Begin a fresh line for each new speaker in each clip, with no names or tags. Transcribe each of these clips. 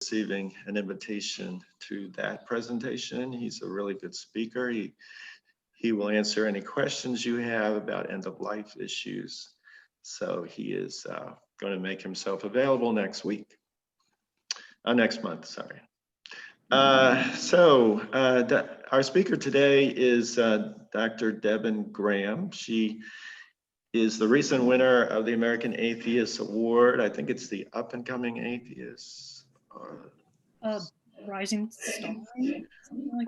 receiving an invitation to that presentation. He's a really good speaker. He will answer any questions you have about end-of-life issues. So he is going to make himself available next month, sorry. Our speaker today is Dr. Devon Graham. She is the recent winner of the American Atheist Award. I think it's the Up and Coming Atheist.
Rising Star. Like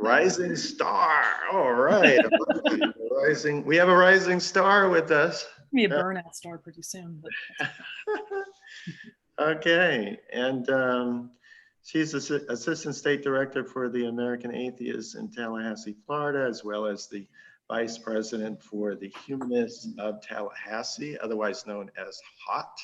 Rising Star. All right. We have a rising star with us.
Be a burnout star pretty soon. But
okay, and she's Assistant State Director for the American Atheists in Tallahassee, Florida, as well as the Vice President for the Humanists of Tallahassee, otherwise known as HOT.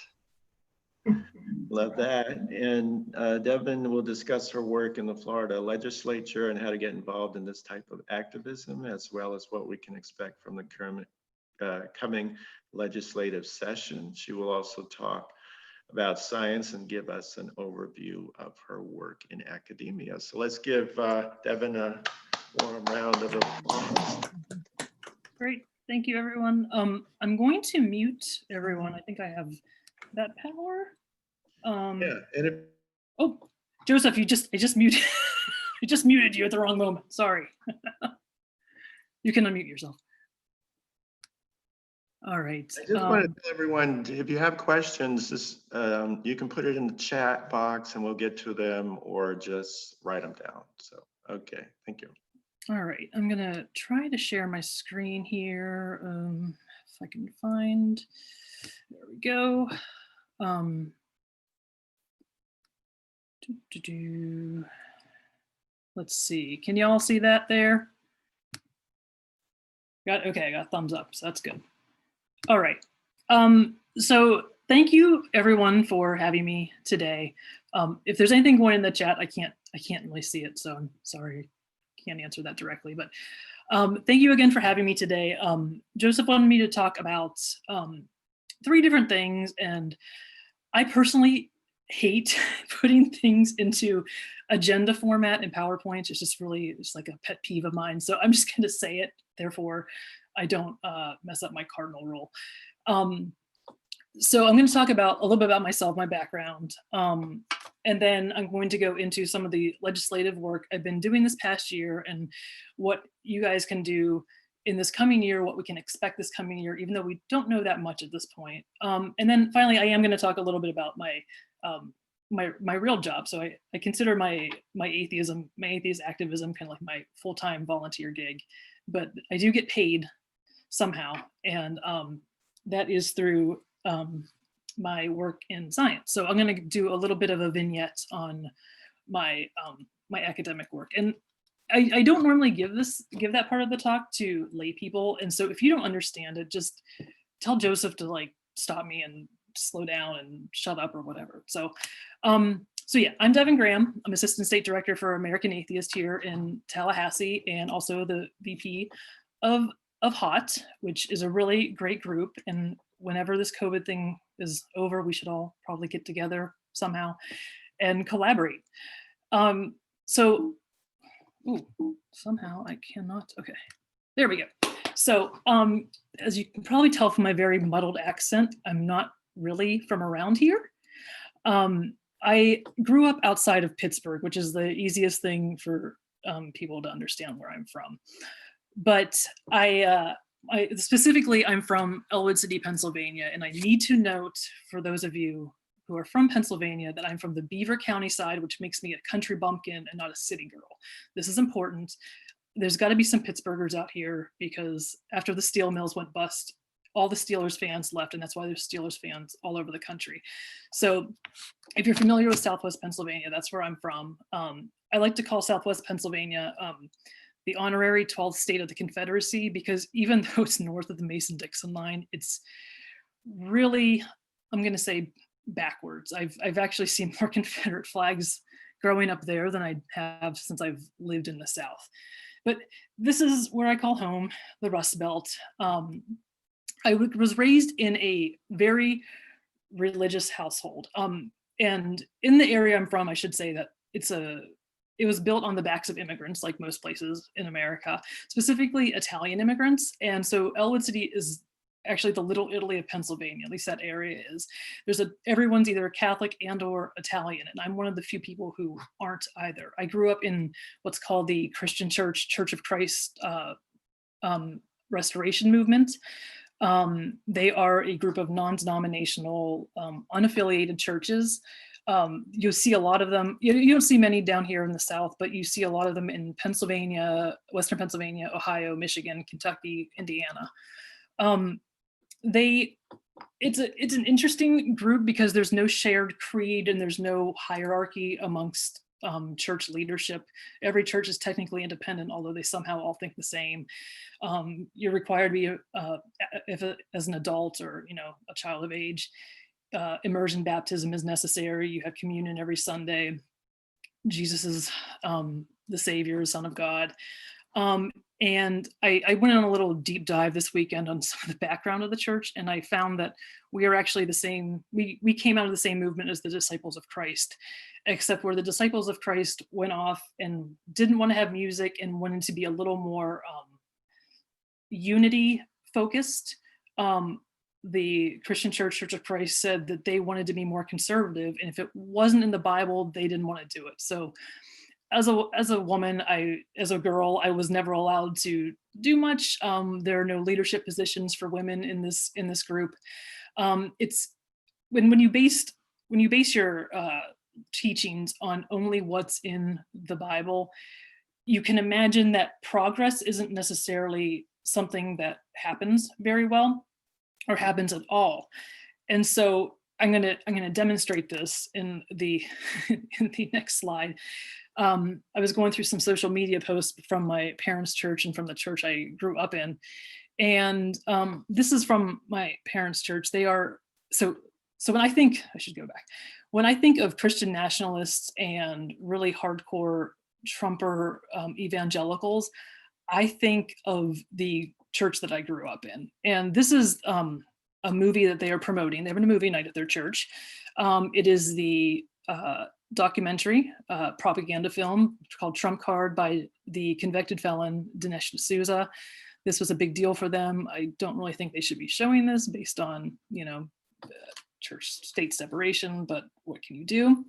Love that. And Devon will discuss her work in the Florida legislature and how to get involved in this type of activism, as well as what we can expect from the coming legislative session. She will also talk about science and give us an overview of her work in academia. So let's give Devon a warm round of applause.
Great, thank you everyone. I'm going to mute everyone. I think I have that power. Oh, Joseph, I just muted. I just muted you at the wrong moment. Sorry. You can unmute yourself. All right.
I just want to tell everyone, if you have questions, you can put it in the chat box and we'll get to them, or just write them down. So, okay, thank you.
All right, I'm gonna try to share my screen here. If I can find, there we go. Let's see, can you all see that there? Okay, I got thumbs up, so that's good. All right, so thank you everyone for having me today. If there's anything going in the chat, I can't really see it, so I'm sorry, can't answer that directly, but thank you again for having me today. Joseph wanted me to talk about 3 different things, and I personally hate putting things into agenda format in PowerPoints. It's like a pet peeve of mine. So I'm just going to say it, therefore I don't mess up my cardinal rule. So I'm going to talk about a little bit about myself, my background, and then I'm going to go into some of the legislative work I've been doing this past year and what you guys can do in this coming year, what we can expect this coming year, even though we don't know that much at this point. And then finally, I am going to talk a little bit about my real job. So I consider my atheist activism kind of like my full-time volunteer gig, but I do get paid somehow, and that is through my work in science. So I'm going to do a little bit of a vignette on my academic work. And I don't normally give that part of the talk to lay people. And so if you don't understand it, just tell Joseph to like stop me and slow down and shut up or whatever. So yeah, I'm Devon Graham. I'm Assistant State Director for American Atheist here in Tallahassee, and also the VP of HOT, which is a really great group. And whenever this COVID thing is over, we should all probably get together somehow and collaborate. Somehow I cannot, okay, there we go. So as you can probably tell from my very muddled accent, I'm not really from around here. I grew up outside of Pittsburgh, which is the easiest thing for people to understand where I'm from. But specifically, I'm from Elwood City, Pennsylvania, and I need to note for those of you who are from Pennsylvania that I'm from the Beaver County side, which makes me a country bumpkin and not a city girl. This is important. There's got to be some Pittsburghers out here, because after the steel mills went bust, all the Steelers fans left, and that's why there's Steelers fans all over the country. So if you're familiar with Southwest Pennsylvania, that's where I'm from. I like to call Southwest Pennsylvania the honorary 12th state of the Confederacy, because even though it's north of the Mason-Dixon line, it's really, I'm going to say, backwards. I've actually seen more Confederate flags growing up there than I have since I've lived in the South. But this is where I call home, the Rust Belt. I was raised in a very religious household. And in the area I'm from, I should say that it was built on the backs of immigrants, like most places in America, specifically Italian immigrants. And so Elwood City is actually the Little Italy of Pennsylvania, at least that area is. Everyone's either Catholic and or Italian, and I'm one of the few people who aren't either. I grew up in what's called the Christian Church of Christ Restoration Movement. They are a group of non-denominational, unaffiliated churches. You'll see a lot of them. You don't see many down here in the South, but you see a lot of them in Pennsylvania, Western Pennsylvania, Ohio, Michigan, Kentucky, Indiana. It's an interesting group because there's no shared creed and there's no hierarchy amongst church leadership. Every church is technically independent, although they somehow all think the same. You're required to be, as an adult or a child of age, immersion baptism is necessary. You have communion every Sunday. Jesus is the Savior, Son of God. And I went on a little deep dive this weekend on some of the background of the church, and I found that we are actually the same. We came out of the same movement as the Disciples of Christ, except where the Disciples of Christ went off and didn't want to have music and wanted to be a little more unity focused. The Christian Church of Christ said that they wanted to be more conservative, and if it wasn't in the Bible, they didn't want to do it. So as a woman, as a girl, I was never allowed to do much. There are no leadership positions for women in this group. It's when you base your teachings on only what's in the Bible, you can imagine that progress isn't necessarily something that happens very well or happens at all. And so I'm gonna demonstrate this in the in the next slide. I was going through some social media posts from my parents' church and from the church I grew up in. And this is from my parents' church. They are, so when I should go back. When I think of Christian nationalists and really hardcore Trumper evangelicals, I think of the church that I grew up in. And this is a movie that they are promoting. They're having a movie night at their church. It is the documentary propaganda film called Trump Card by the convicted felon Dinesh D'Souza. This was a big deal for them. I don't really think they should be showing this based on, church state separation, but what can you do?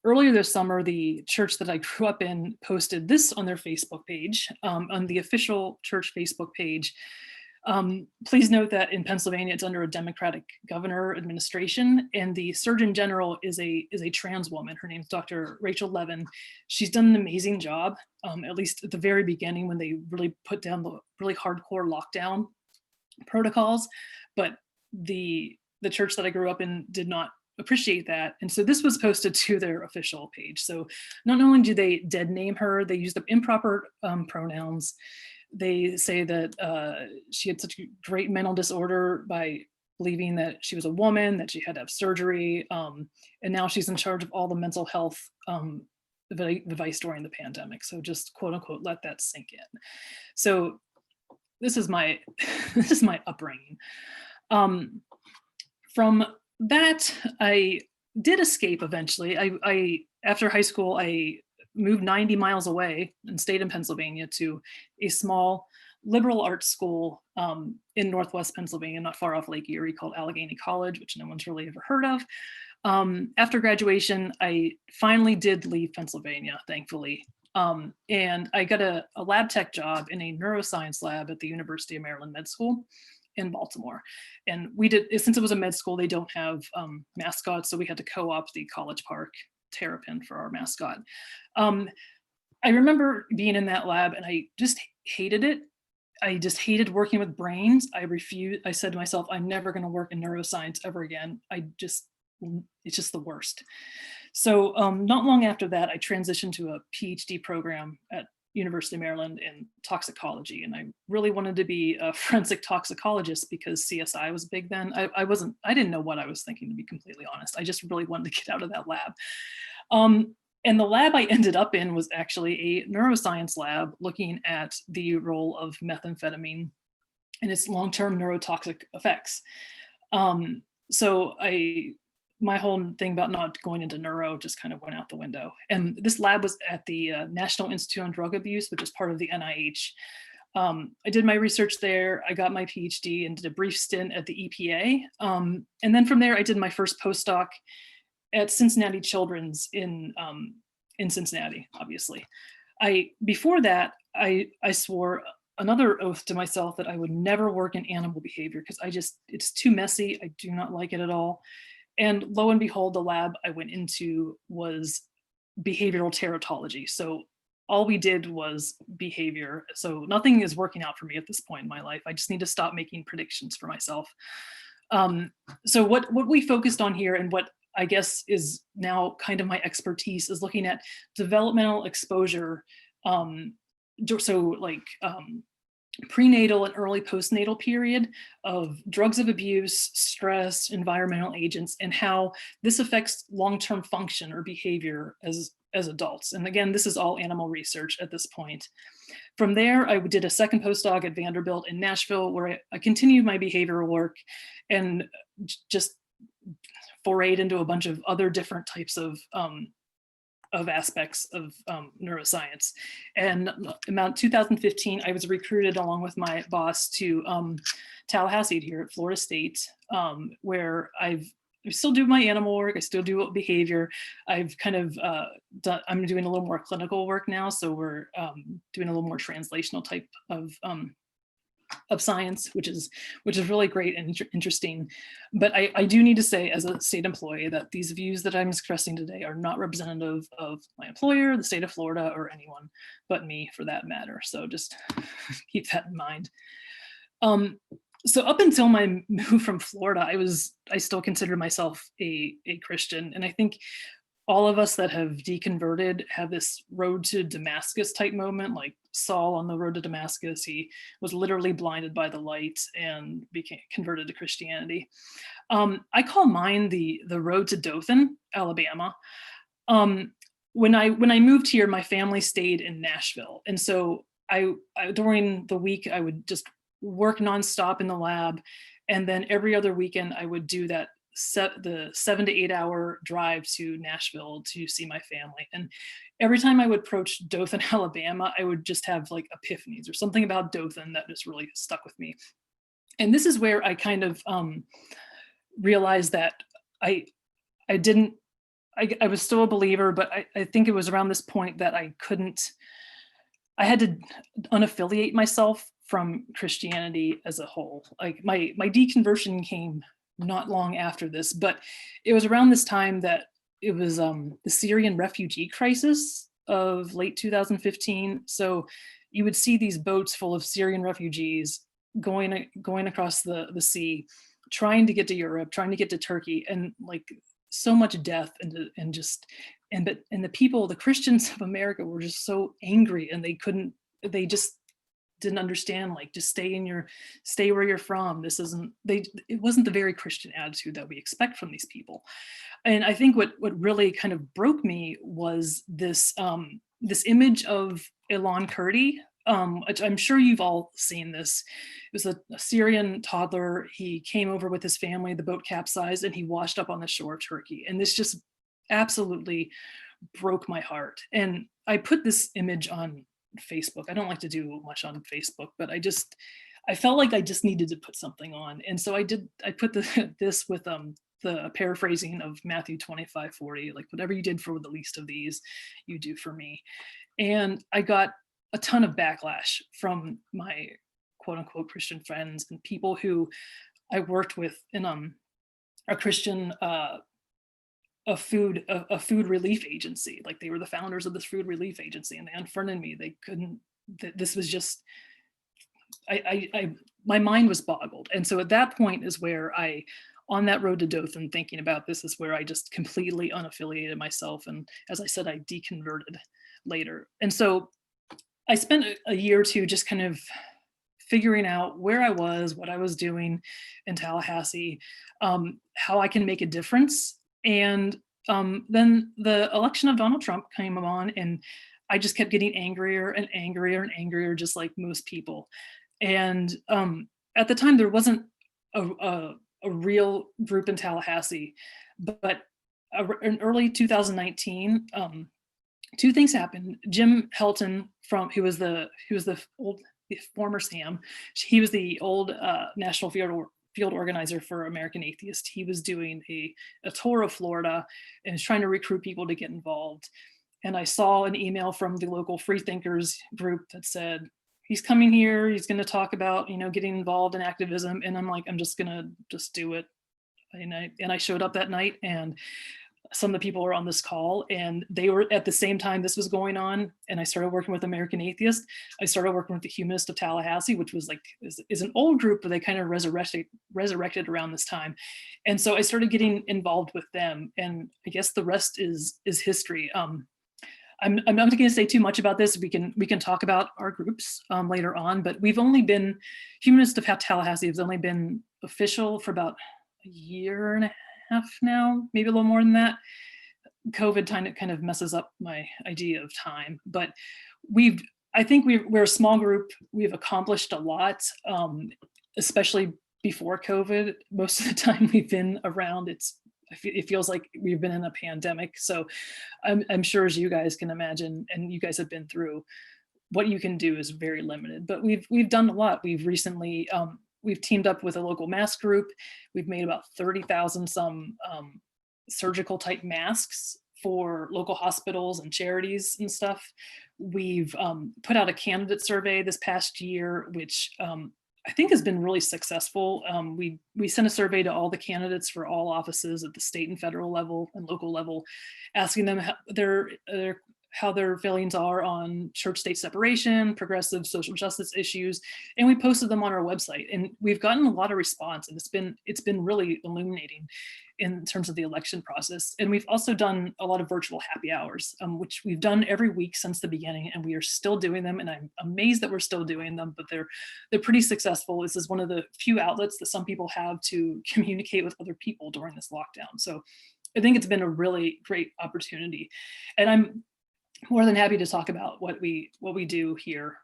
Earlier this summer, the church that I grew up in posted this on their Facebook page, on the official church Facebook page. Please note that in Pennsylvania, it's under a Democratic governor administration, and the Surgeon General is a trans woman. Her name's Dr. Rachel Levin. She's done an amazing job, at least at the very beginning when they really put down the really hardcore lockdown protocols. But the church that I grew up in did not appreciate that. And so this was posted to their official page. So not only do they dead name her, they use the improper pronouns. They say that she had such a great mental disorder by believing that she was a woman, that she had to have surgery, and now she's in charge of all the mental health advice during the pandemic. So just quote unquote, let that sink in. So this is my upbringing. From that, I did escape eventually. I after high school, I moved 90 miles away and stayed in Pennsylvania to a small liberal arts school in Northwest Pennsylvania, not far off Lake Erie, called Allegheny College, which no one's really ever heard of. After graduation, I finally did leave Pennsylvania, thankfully. And I got a lab tech job in a neuroscience lab at the University of Maryland Med School in Baltimore. And we did, since it was a med school, they don't have mascots, so we had to co-opt the College Park Terrapin for our mascot. I remember being in that lab and I just hated it. I just hated working with brains. I said to myself, I'm never going to work in neuroscience ever again. It's just the worst. So not long after that, I transitioned to a PhD program at University of Maryland in toxicology. And I really wanted to be a forensic toxicologist because CSI was big then. I didn't know what I was thinking, to be completely honest. I just really wanted to get out of that lab. And the lab I ended up in was actually a neuroscience lab looking at the role of methamphetamine and its long-term neurotoxic effects. So I my whole thing about not going into neuro just kind of went out the window. And this lab was at the National Institute on Drug Abuse, which is part of the NIH. I did my research there. I got my PhD and did a brief stint at the EPA. And then from there, I did my first postdoc at Cincinnati Children's in Cincinnati, obviously. Before that, I swore another oath to myself that I would never work in animal behavior because it's too messy. I do not like it at all. And lo and behold, the lab I went into was behavioral teratology. So all we did was behavior. So nothing is working out for me at this point in my life. I just need to stop making predictions for myself. So what we focused on here, and what I guess is now kind of my expertise, is looking at developmental exposure. So like prenatal and early postnatal period of drugs of abuse, stress, environmental agents, and how this affects long-term function or behavior as adults. And again, this is all animal research at this point. From there, I did a second postdoc at Vanderbilt in Nashville, where I continued my behavioral work and just forayed into a bunch of other different types of aspects of neuroscience. And about 2015, I was recruited along with my boss to Tallahassee here at Florida State, where I still do my animal work. I still do behavior. I've kind of I'm doing a little more clinical work now. So we're doing a little more translational type of science, which is really great and interesting. But I do need to say, as a state employee, that these views that I'm expressing today are not representative of my employer, the state of Florida, or anyone but me for that matter. So just keep that in mind. So up until my move from Florida, I still considered myself a Christian. And I think all of us that have deconverted have this road to Damascus type moment, like Saul on the road to Damascus. He was literally blinded by the light and became converted to Christianity. I call mine the road to Dothan, Alabama. When I moved here, my family stayed in Nashville. And so I during the week, I would just work nonstop in the lab. And then every other weekend, I would do the 7 to 8 hour drive to Nashville to see my family. And every time I would approach Dothan, Alabama, I would just have like epiphanies or something about Dothan that just really stuck with me. And this is where I kind of realized that I was still a believer, but I think it was around this point that I had to unaffiliate myself from Christianity as a whole. Like my deconversion came not long after this, but it was around this time that it was the Syrian refugee crisis of late 2015. So you would see these boats full of Syrian refugees going across the sea, trying to get to Europe, trying to get to Turkey, and like so much death and the people, the Christians of America, were just so angry, and they just didn't understand, like, just stay where you're from. It wasn't the very Christian attitude that we expect from these people. And I think what really kind of broke me was this image of Ilan Kurdi. I'm sure you've all seen this. It was a Syrian toddler. He came over with his family, the boat capsized, and he washed up on the shore of Turkey. And this just absolutely broke my heart. And I put this image on Facebook. I don't like to do much on Facebook, but I felt like I just needed to put something on. And so I put this with the paraphrasing of Matthew 25:40, like, whatever you did for the least of these, you do for me. And I got a ton of backlash from my quote unquote Christian friends and people who I worked with in a Christian a food relief agency. Like, they were the founders of this food relief agency, and they unfriended me. They couldn't. This was just. My mind was boggled, and so at that point is where on that road to Dothan, thinking about this, is where I just completely unaffiliated myself, and as I said, I deconverted later. And so I spent a year or two just kind of figuring out where I was, what I was doing in Tallahassee, how I can make a difference. And then the election of Donald Trump came on, and I just kept getting angrier and angrier and angrier, just like most people. And at the time, there wasn't a real group in Tallahassee But in early 2019, two things happened. Jim Helton, he was the former Sam. He was the old national field organizer for American Atheist. He was doing a tour of Florida and was trying to recruit people to get involved. And I saw an email from the local Freethinkers group that said, he's coming here, he's going to talk about, getting involved in activism. And I'm like, I'm just going to just do it. And I showed up that night, and some of the people were on this call, and they were at the same time this was going on. And I started working with American Atheist. I started working with the Humanists of Tallahassee, which was is an old group, but they kind of resurrected around this time. And so I started getting involved with them, and I guess the rest is history. I'm not going to say too much about this. We can talk about our groups later on, but Humanists of Tallahassee has only been official for about a year and a half now, maybe a little more than that. COVID kind of messes up my idea of time, but I think we're a small group. We've accomplished a lot, especially before COVID. Most of the time we've been around, it feels like we've been in a pandemic. So I'm sure, as you guys can imagine, and you guys have been through, what you can do is very limited, but we've done a lot. We've recently, we've teamed up with a local mask group. We've made about 30,000 some surgical type masks for local hospitals and charities and stuff. We've put out a candidate survey this past year, which I think has been really successful. We sent a survey to all the candidates for all offices at the state and federal level and local level, asking them how their feelings are on church-state separation, progressive social justice issues, and we posted them on our website. And we've gotten a lot of response, and it's been really illuminating in terms of the election process. And we've also done a lot of virtual happy hours, which we've done every week since the beginning, and we are still doing them. And I'm amazed that we're still doing them, but they're pretty successful. This is one of the few outlets that some people have to communicate with other people during this lockdown. So I think it's been a really great opportunity, and I'm more than happy to talk about what we do here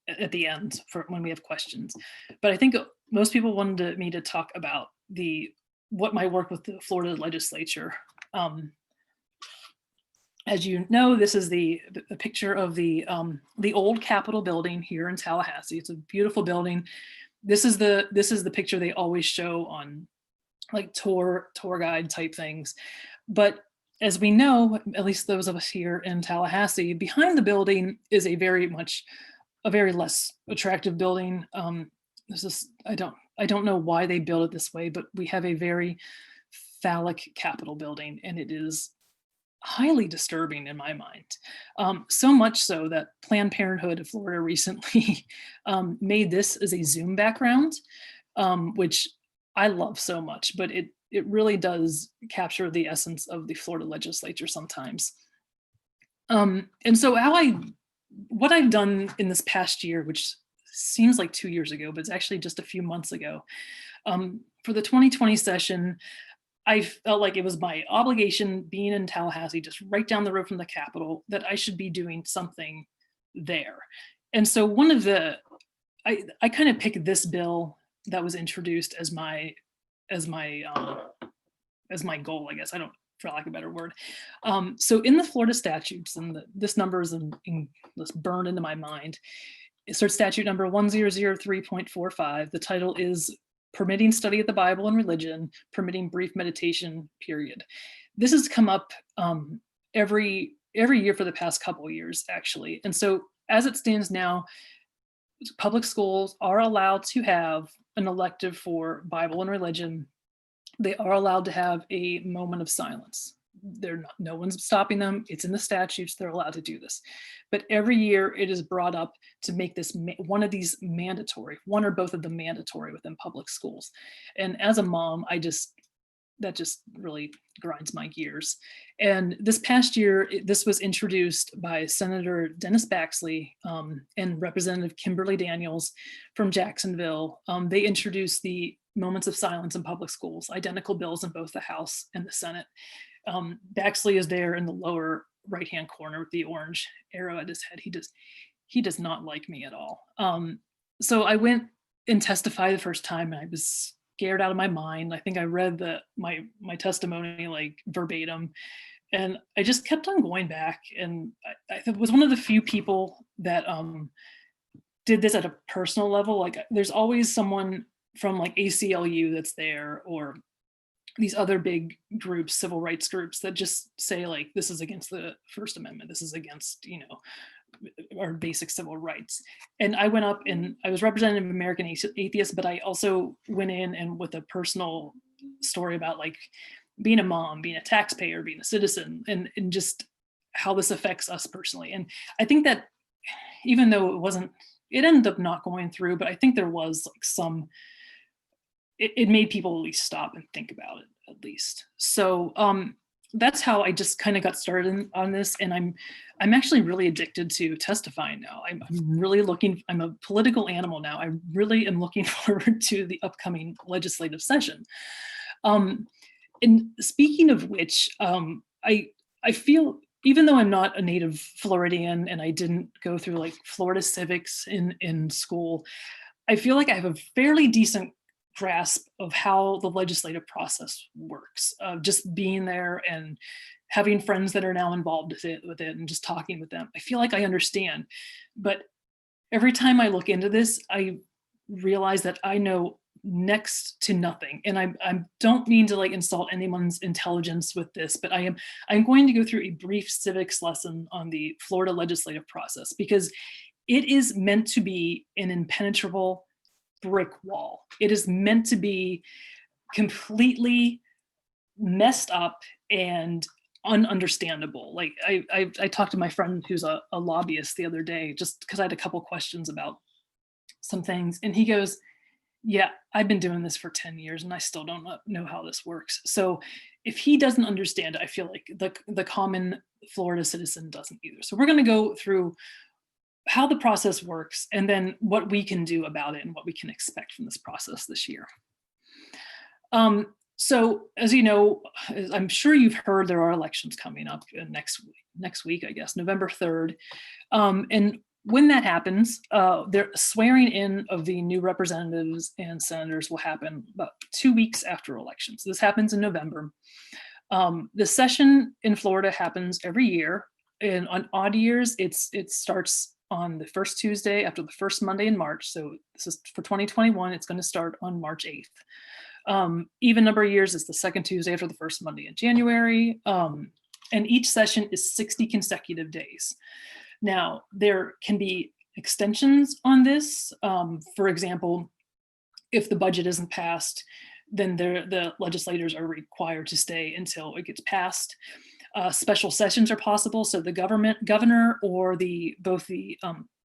at the end for when we have questions. But I think most people wanted me to talk about what my work with the Florida legislature. As you know, this is the picture of the old Capitol building here in Tallahassee. It's a beautiful building. This is the picture they always show on like tour guide type things. But as we know, at least those of us here in Tallahassee, behind the building is a very less attractive building. I don't know why they built it this way, but we have a very phallic Capitol building, and it is highly disturbing in my mind. So much so that Planned Parenthood of Florida recently made this as a Zoom background, which I love so much, but it really does capture the essence of the Florida legislature sometimes. And so what I've done in this past year, which seems like 2 years ago, but it's actually just a few months ago, for the 2020 session, I felt like it was my obligation, being in Tallahassee, just right down the road from the Capitol, that I should be doing something there. And so I kind of picked this bill that was introduced as my goal, I guess. I don't, for lack of a better word. So in the Florida statutes, and this number is just burned into my mind. It starts statute number 1003.45. The title is Permitting Study of the Bible and Religion, Permitting Brief Meditation, period. This has come up every year for the past couple of years, actually. And so as it stands now, public schools are allowed to have an elective for Bible and religion. They are allowed to have a moment of silence. No one's stopping them. It's in the statutes. They're allowed to do this. But every year it is brought up to make this one of these mandatory, one or both of them mandatory within public schools. And as a mom, that just really grinds my gears. And this past year, this was introduced by Senator Dennis Baxley and Representative Kimberly Daniels from Jacksonville. They introduced the moments of silence in public schools, identical bills in both the House and the Senate. Baxley is there in the lower right-hand corner with the orange arrow at his head. He does not like me at all. So I went and testified the first time, and I was scared out of my mind. I think I read my testimony like verbatim, and I just kept on going back. And I was one of the few people that did this at a personal level. Like there's always someone from like ACLU that's there, or these other big groups, civil rights groups, that just say like, this is against the First Amendment, this is against, our basic civil rights. And I went up and I was representative of American Atheists, but I also went in and with a personal story about like being a mom, being a taxpayer, being a citizen, and just how this affects us personally. And I think that even though it ended up not going through, but I think there was like it made people at least stop and think about it at least. So that's how I just kind of got started on this. And I'm actually really addicted to testifying now. I'm really I'm a political animal now. I really am looking forward to the upcoming legislative session. And speaking of which, I feel, even though I'm not a native Floridian and I didn't go through like Florida civics in school, I feel like I have a fairly decent grasp of how the legislative process works. Just being there and having friends that are now involved with it and just talking with them, I feel like I understand. But every time I look into this, I realize that I know next to nothing. And I don't mean to like insult anyone's intelligence with this, but I'm going to go through a brief civics lesson on the Florida legislative process, because it is meant to be an impenetrable brick wall. It is meant to be completely messed up and ununderstandable. Like I talked to my friend who's a lobbyist the other day, just because I had a couple questions about some things, and he goes, yeah, I've been doing this for 10 years and I still don't know how this works. So if he doesn't understand it, I feel like the common Florida citizen doesn't either. So we're going to go through how the process works and then what we can do about it and what we can expect from this process this year. So as you know, I'm sure you've heard there are elections coming up next week, I guess, November 3rd. And when that happens, the swearing in of the new representatives and senators will happen about 2 weeks after elections. This happens in November. The session in Florida happens every year, and on odd years, it starts on the first Tuesday after the first Monday in March. So this is for 2021, it's going to start on March 8th. Even number of years, it's the second Tuesday after the first Monday in January. And each session is 60 consecutive days. Now, there can be extensions on this. For example, if the budget isn't passed, then the legislators are required to stay until it gets passed. Special sessions are possible. So the governor or both the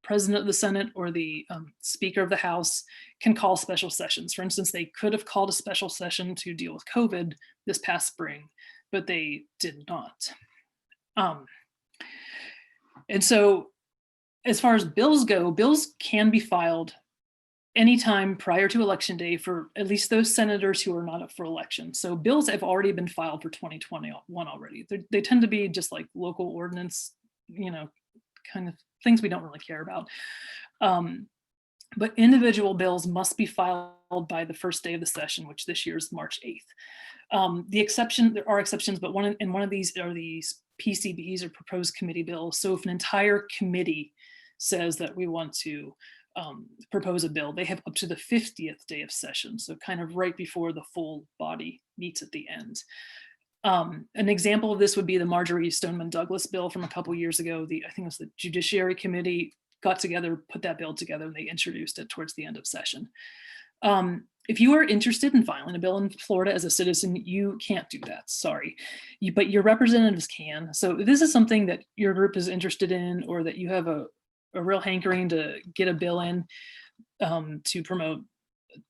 president of the Senate or the Speaker of the House can call special sessions. For instance, they could have called a special session to deal with COVID this past spring, but they did not. And so as far as bills go, bills can be filed anytime prior to election day for at least those senators who are not up for election. So bills have already been filed for 2021 already. They tend to be just like local ordinance, kind of things we don't really care about. But individual bills must be filed by the first day of the session, which this year is March 8th. There are exceptions, but one of these are these PCBs or proposed committee bills. So if an entire committee says that we want to propose a bill, they have up to the 50th day of session. So kind of right before the full body meets at the end. An example of this would be the Marjorie Stoneman Douglas bill from a couple years ago. I think it was the Judiciary Committee got together, put that bill together, and they introduced it towards the end of session. If you are interested in filing a bill in Florida as a citizen, you can't do that, sorry. But your representatives can. So if this is something that your group is interested in, or that you have a real hankering to get a bill in to promote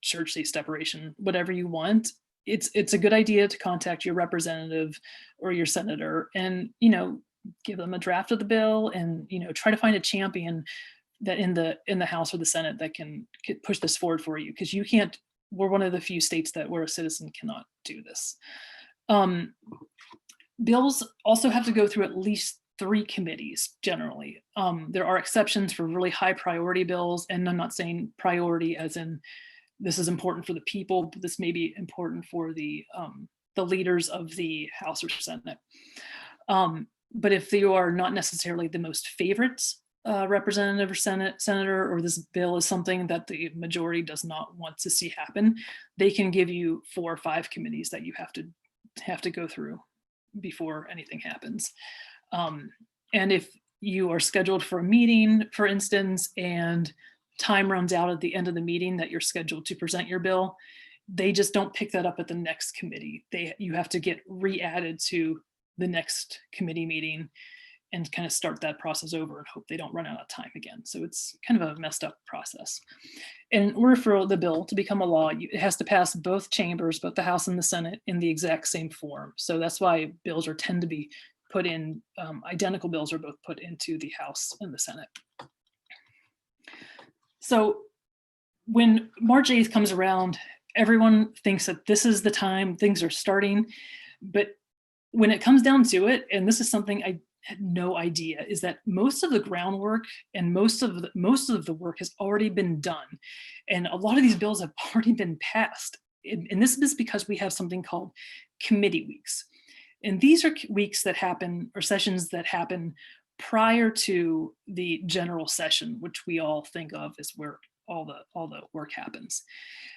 church-state separation, whatever you want, it's a good idea to contact your representative or your senator and, give them a draft of the bill and, try to find a champion that in the House or the Senate that can push this forward for you, because we're one of the few states where a citizen cannot do this. Bills also have to go through at least 3 committees generally. There are exceptions for really high priority bills, and I'm not saying priority as in this is important for the people, but this may be important for the leaders of the House or Senate. But if you are not necessarily the most favorite representative or senator, or this bill is something that the majority does not want to see happen, they can give you 4 or 5 committees that you have to go through before anything happens. And if you are scheduled for a meeting, for instance, and time runs out at the end of the meeting that you're scheduled to present your bill, they just don't pick that up at the next committee. You have to get re-added to the next committee meeting and kind of start that process over and hope they don't run out of time again. So it's kind of a messed up process. In order for the bill to become a law, it has to pass both chambers, both the House and the Senate, in the exact same form. So that's why bills tend to be put in, identical bills are both put into the House and the Senate. So when March 8th comes around, everyone thinks that this is the time things are starting. But when it comes down to it, and this is something I had no idea, is that most of the groundwork and most of the work has already been done. And a lot of these bills have already been passed. And this is because we have something called committee weeks. And these are weeks that happen, or sessions that happen prior to the general session, which we all think of as where all the work happens.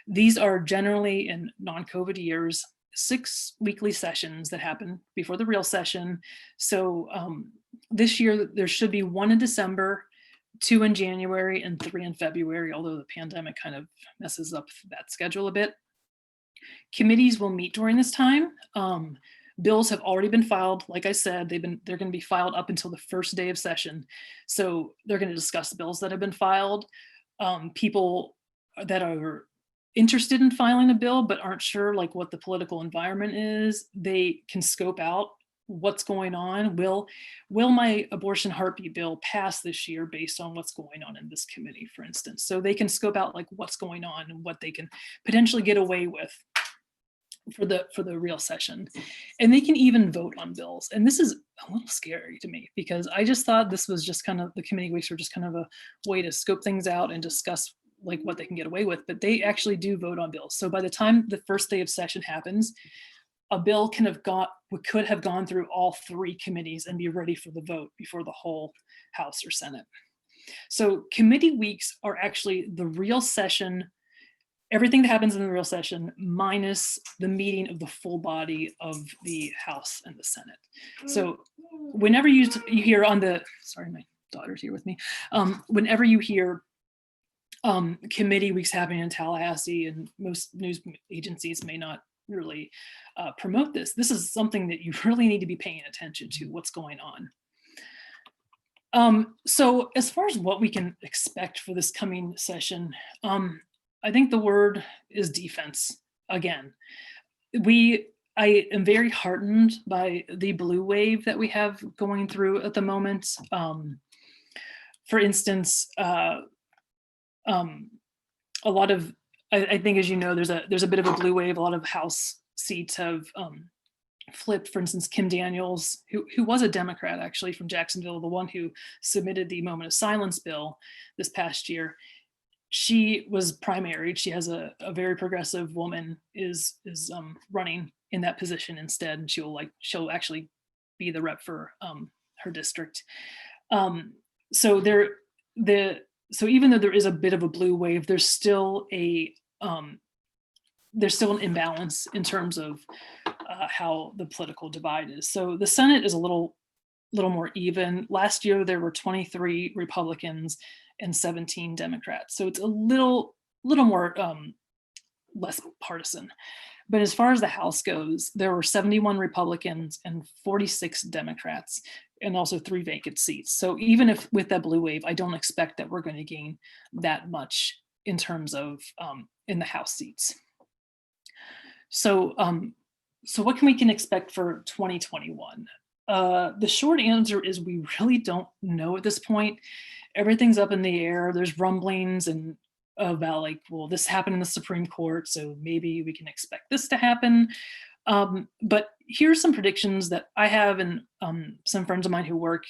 These are generally, in non-COVID years, 6 weekly sessions that happen before the real session. So this year there should be 1 in December, 2 in January, and 3 in February, although the pandemic kind of messes up that schedule a bit. Committees will meet during this time. Bills have already been filed. Like I said, they're going to be filed up until the first day of session. So they're going to discuss bills that have been filed. People that are interested in filing a bill but aren't sure like what the political environment is, they can scope out what's going on. Will my abortion heartbeat bill pass this year based on what's going on in this committee, for instance? So they can scope out like what's going on and what they can potentially get away with for the real session. And they can even vote on bills. And this is a little scary to me, because I just thought this was just kind of, the committee weeks were just kind of a way to scope things out and discuss like what they can get away with, but they actually do vote on bills. So by the time the first day of session happens, a bill could have gone through all 3 committees and be ready for the vote before the whole House or Senate. So committee weeks are actually the real session, everything that happens in the real session minus the meeting of the full body of the House and the Senate. So whenever you hear on the, sorry, my daughter's here with me. Whenever you hear committee weeks happening in Tallahassee, and most news agencies may not really promote this, this is something that you really need to be paying attention to, what's going on. So as far as what we can expect for this coming session, I think the word is defense again. I am very heartened by the blue wave that we have going through at the moment. For instance, a lot of, I think, as you know, there's a bit of a blue wave. A lot of House seats have flipped. For instance, Kim Daniels, who was a Democrat actually from Jacksonville, the one who submitted the Moment of Silence bill this past year, she was primaried. She has a very progressive woman is running in that position instead, and she'll actually be the rep for her district. So even though there is a bit of a blue wave, there's still an imbalance in terms of how the political divide is. So the Senate is a little more even. Last year there were 23 Republicans and 17 Democrats. So it's a little more less partisan. But as far as the House goes, there were 71 Republicans and 46 Democrats, and also 3 vacant seats. So even if with that blue wave, I don't expect that we're going to gain that much in terms of in the House seats. So what can we expect for 2021? The short answer is we really don't know at this point. Everything's up in the air. There's rumblings and about like, well, this happened in the Supreme Court, so maybe we can expect this to happen. But here's some predictions that I have, and some friends of mine who work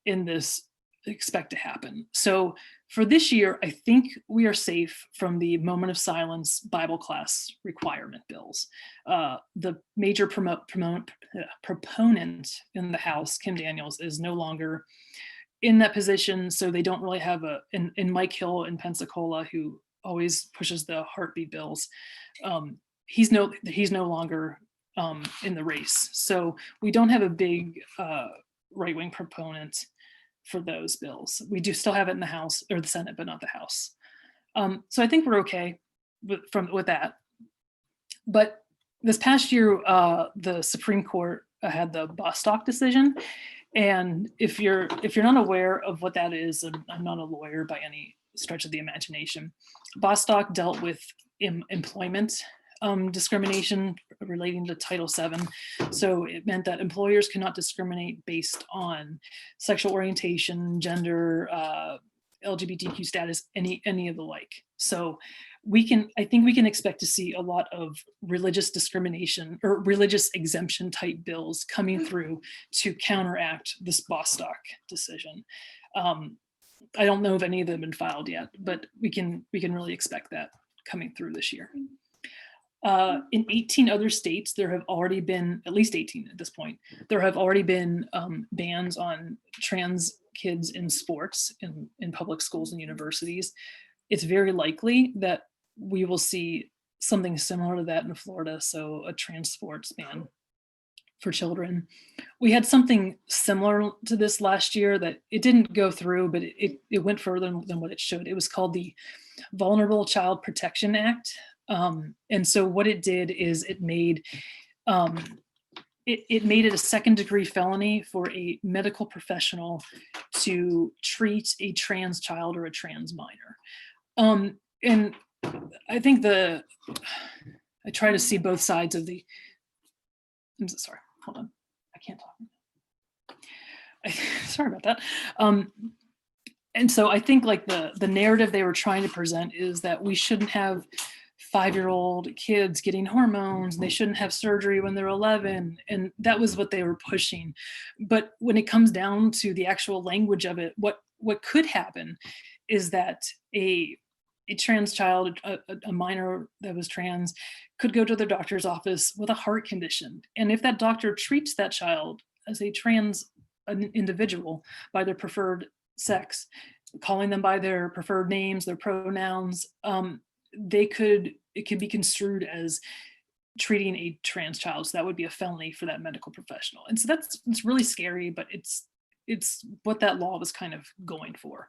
in this expect to happen. So for this year, I think we are safe from the moment of silence Bible class requirement bills. The major proponent in the House, Kim Daniels, is no longer in that position, so they don't really have in Mike Hill in Pensacola, who always pushes the heartbeat bills. He's no longer in the race, so we don't have a big right-wing proponent for those bills. We do still have it in the House or the Senate, but not the House. So I think we're okay with that. But this past year, the Supreme Court had the Bostock decision. And if you're not aware of what that is, and I'm not a lawyer by any stretch of the imagination, Bostock dealt with employment discrimination relating to Title VII. So it meant that employers cannot discriminate based on sexual orientation, gender, LGBTQ status, any of the like. So I think we can expect to see a lot of religious discrimination or religious exemption type bills coming through to counteract this Bostock decision. I don't know if any of them have been filed yet, but we can really expect that coming through this year. In 18 other states, there have already been, at least 18 at this point, there have already been bans on trans kids in sports in public schools and universities. It's very likely that we will see something similar to that in Florida, so a trans sports ban for children. We had something similar to this last year that it didn't go through, but it went further than what it should. It was called the Vulnerable Child Protection Act. And so what it did is it made it a second-degree felony for a medical professional to treat a trans child or a trans minor. And I think I try to see both sides of the, I'm sorry, hold on, I can't talk. Sorry about that. And so I think like the narrative they were trying to present is that we shouldn't have 5-year-old kids getting hormones, and they shouldn't have surgery when they're 11. And that was what they were pushing. But when it comes down to the actual language of it, what could happen is that a trans child, a minor that was trans, could go to their doctor's office with a heart condition. And if that doctor treats that child as a trans individual by their preferred sex, calling them by their preferred names, their pronouns, it could be construed as treating a trans child. So that would be a felony for that medical professional. And so it's really scary, but it's what that law was kind of going for.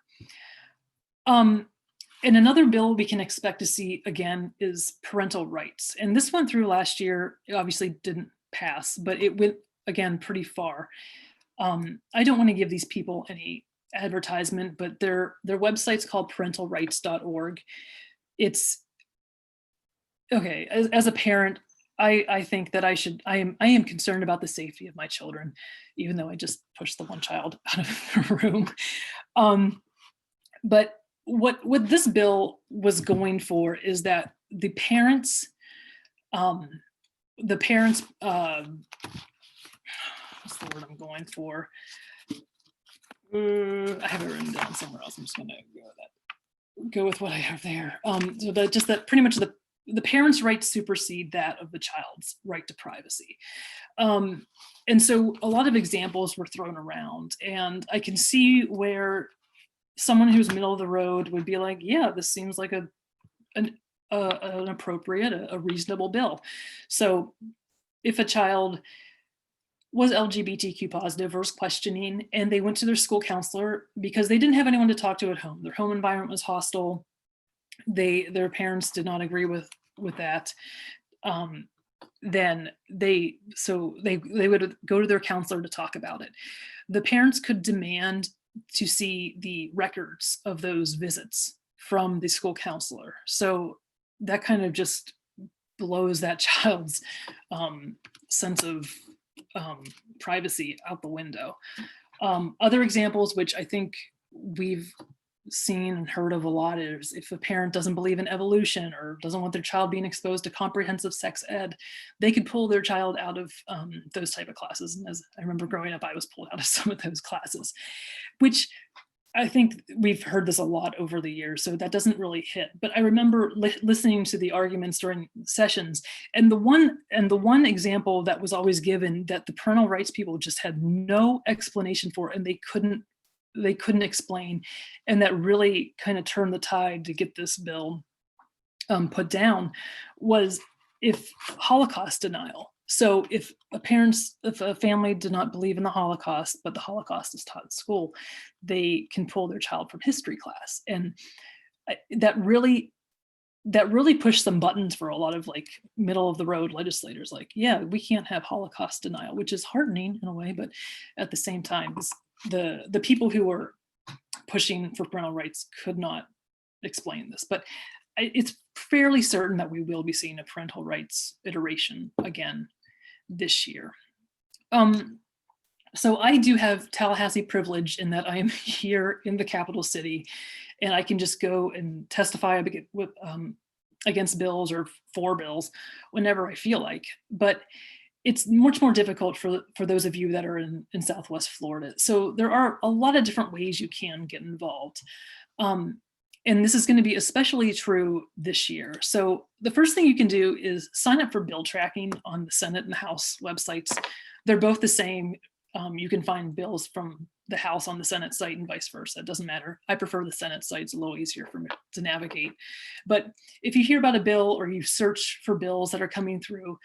And another bill we can expect to see again is parental rights. And this went through last year. It obviously didn't pass, but it went again pretty far. I don't want to give these people any advertisement, but their website's called parentalrights.org. It's okay. As a parent, I think that I am concerned about the safety of my children, even though I just pushed the one child out of the room. But what this bill was going for is that the parents, what's the word I'm going for? I have it written down somewhere else. I'm just going to go with what I have there. So that pretty much the parents' rights supersede that of the child's right to privacy. And so a lot of examples were thrown around, and I can see where someone who's middle of the road would be like, yeah, this seems like an appropriate, a reasonable bill. So if a child was LGBTQ positive or was questioning, and they went to their school counselor because they didn't have anyone to talk to at home, their home environment was hostile, their parents did not agree with that, then they would go to their counselor to talk about it. The parents could demand to see the records of those visits from the school counselor. So that kind of just blows that child's sense of privacy out the window. Other examples, which I think we've seen and heard of a lot, is if a parent doesn't believe in evolution or doesn't want their child being exposed to comprehensive sex ed, they could pull their child out of those type of classes. And as I remember growing up, I was pulled out of some of those classes, which I think we've heard this a lot over the years, so that doesn't really hit. But I remember listening to the arguments during sessions, and the one example that was always given that the parental rights people just had no explanation for, and they couldn't explain, and that really kind of turned the tide to get this bill put down, was if Holocaust denial. So if a family did not believe in the Holocaust, but the Holocaust is taught in school, they can pull their child from history class. And that really pushed some buttons for a lot of like middle of the road legislators. Like, yeah, we can't have Holocaust denial, which is heartening in a way, but at the same time, the people who were pushing for parental rights could not explain this. But it's fairly certain that we will be seeing a parental rights iteration again this year. So I do have Tallahassee privilege in that I am here in the capital city, and I can just go and testify against bills or for bills whenever I feel like. But it's much more difficult for those of you that are in Southwest Florida. So there are a lot of different ways you can get involved. And this is going to be especially true this year. So the first thing you can do is sign up for bill tracking on the Senate and the House websites. They're both the same. You can find bills from the House on the Senate site and vice versa. It doesn't matter. I prefer the Senate site. It's a little easier for me to navigate. But if you hear about a bill or you search for bills that are coming through,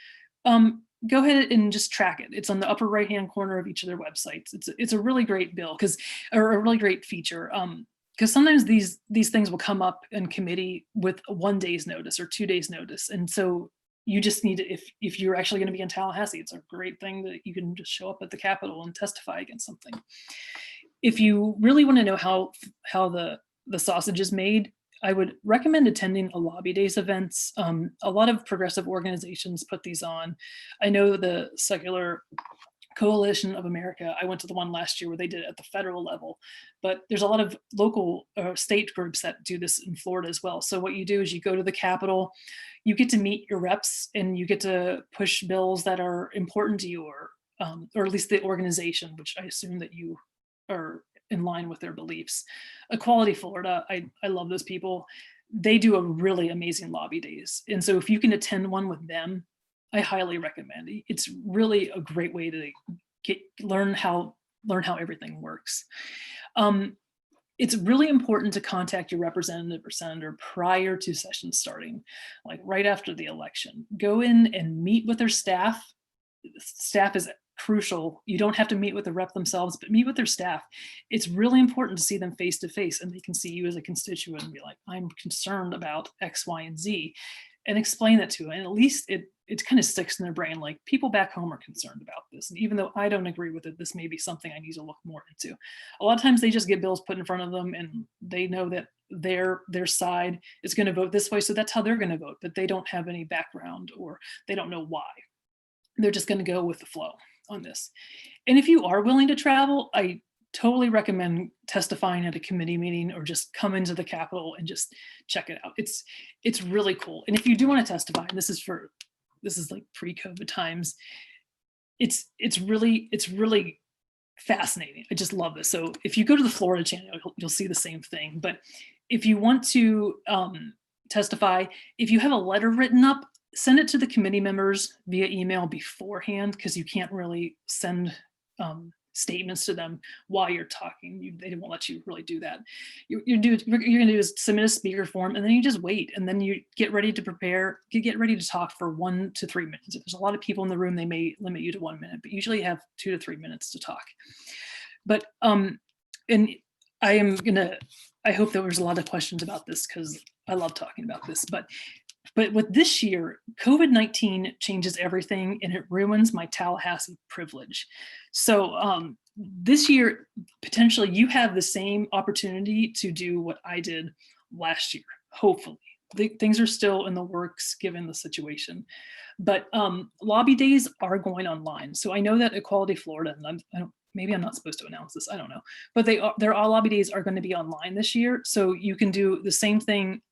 go ahead and just track it. It's on the upper right-hand corner of each of their websites. It's a really great bill or a really great feature. Because sometimes these things will come up in committee with 1 day's notice or 2 days notice. And so you just need to, if you're actually going to be in Tallahassee, it's a great thing that you can just show up at the Capitol and testify against something. If you really want to know how the sausage is made, I would recommend attending a lobby days events. A lot of progressive organizations put these on. I know the Secular Coalition of America, I went to the one last year where they did it at the federal level, but there's a lot of local state groups that do this in Florida as well. So what you do is you go to the Capitol, you get to meet your reps, and you get to push bills that are important to you, or at least the organization, which I assume that you are in line with their beliefs. Equality Florida, I love those people. They do a really amazing lobby days. And so if you can attend one with them, I highly recommend it. It's really a great way to learn how everything works. It's really important to contact your representative or senator prior to session starting, like right after the election. Go in and meet with their staff. Staff is crucial. You don't have to meet with the rep themselves, but meet with their staff. It's really important to see them face to face, and they can see you as a constituent and be like, I'm concerned about X, Y, and Z, and explain that to them. And at least it kind of sticks in their brain, like, people back home are concerned about this. And even though I don't agree with it, this may be something I need to look more into. A lot of times they just get bills put in front of them and they know that their side is going to vote this way, so that's how they're going to vote, but they don't have any background or they don't know why. They're just going to go with the flow on this. And if you are willing to travel, I totally recommend testifying at a committee meeting or just come into the Capitol and just check it out. It's really cool. And if you do want to testify, and this is like pre-COVID times, it's really fascinating. I just love this. So if you go to the Florida channel, you'll see the same thing. But if you want to testify, if you have a letter written up, send it to the committee members via email beforehand, because you can't really send statements to them while you're talking. They won't let you really do that. You're going to do is submit a speaker form, and then you just wait, and then you get ready to prepare. You get ready to talk for 1 to 3 minutes. If there's a lot of people in the room, they may limit you to 1 minute, but usually you have 2 to 3 minutes to talk. But and I hope there was a lot of questions about this, because I love talking about this. But with this year, COVID-19 changes everything, and it ruins my Tallahassee privilege. So this year, potentially you have the same opportunity to do what I did last year, hopefully. Things are still in the works given the situation. But lobby days are going online. So I know that Equality Florida, and maybe I'm not supposed to announce this, I don't know. But their lobby days are going to be online this year. So you can do the same thing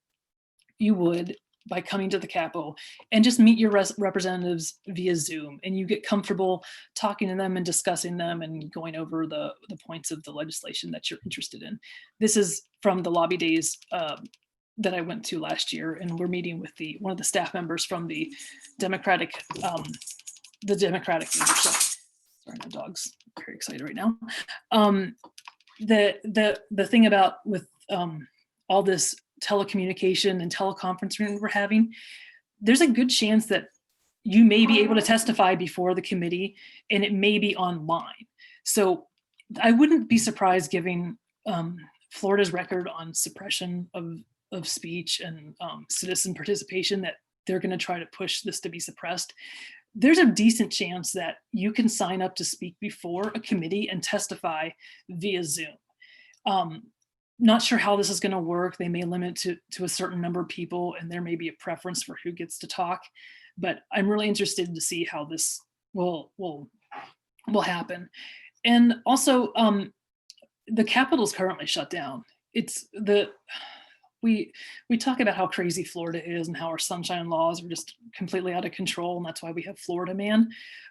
you would by coming to the Capitol and just meet your representatives via Zoom, and you get comfortable talking to them and discussing them and going over the points of the legislation that you're interested in. This is from the lobby days that I went to last year, and we're meeting with one of the staff members from the Democratic leadership. Sorry, my dog's very excited right now. The thing about with all this telecommunication and teleconferencing we're having, there's a good chance that you may be able to testify before the committee, and it may be online. So I wouldn't be surprised, given Florida's record on suppression of speech and citizen participation, that they're going to try to push this to be suppressed. There's a decent chance that you can sign up to speak before a committee and testify via Zoom. Not sure how this is going to work. They may limit to a certain number of people, and there may be a preference for who gets to talk. But I'm really interested to see how this will happen. And also, the Capitol is currently shut down. We talk about how crazy Florida is and how our sunshine laws are just completely out of control, and that's why we have Florida Man.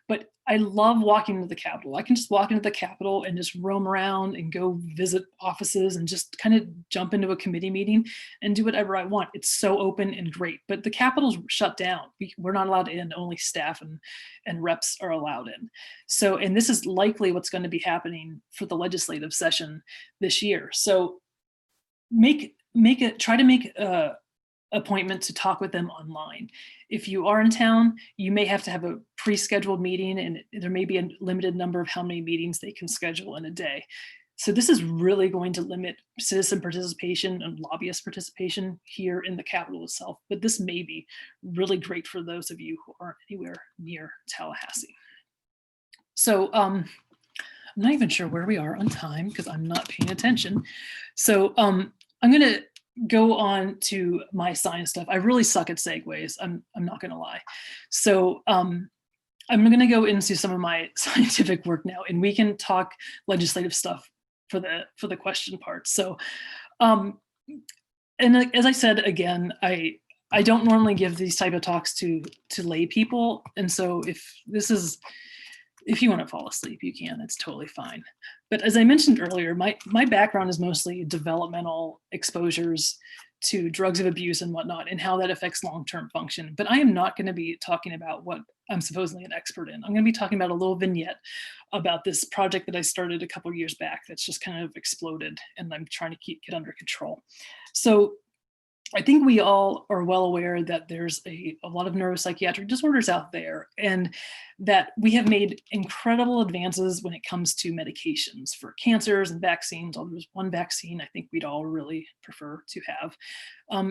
But I love walking into the Capitol. I can just walk into the Capitol and just roam around and go visit offices and just kind of jump into a committee meeting and do whatever I want. It's so open and great, but the Capitol's shut down. We're not allowed in, only staff and reps are allowed in. So, and this is likely what's going to be happening for the legislative session this year. So try to make a appointment to talk with them online. If you are in town, you may have to have a pre-scheduled meeting, and there may be a limited number of how many meetings they can schedule in a day. So this is really going to limit citizen participation and lobbyist participation here in the Capitol itself. But this may be really great for those of you who aren't anywhere near Tallahassee. So I'm not even sure where we are on time because I'm not paying attention. So I'm going to go on to my science stuff. I really suck at segues. I'm not going to lie. So I'm going to go into some of my scientific work now, and we can talk legislative stuff for the question part. So, and as I said again, I don't normally give these type of talks to lay people, and so if you want to fall asleep, you can. It's totally fine. But as I mentioned earlier, my background is mostly developmental exposures to drugs of abuse and whatnot, and how that affects long-term function. But I am not going to be talking about what I'm supposedly an expert in. I'm going to be talking about a little vignette about this project that I started a couple of years back that's just kind of exploded, and I'm trying to get under control. So I think we all are well aware that there's a lot of neuropsychiatric disorders out there, and that we have made incredible advances when it comes to medications for cancers and vaccines. Although there's one vaccine I think we'd all really prefer to have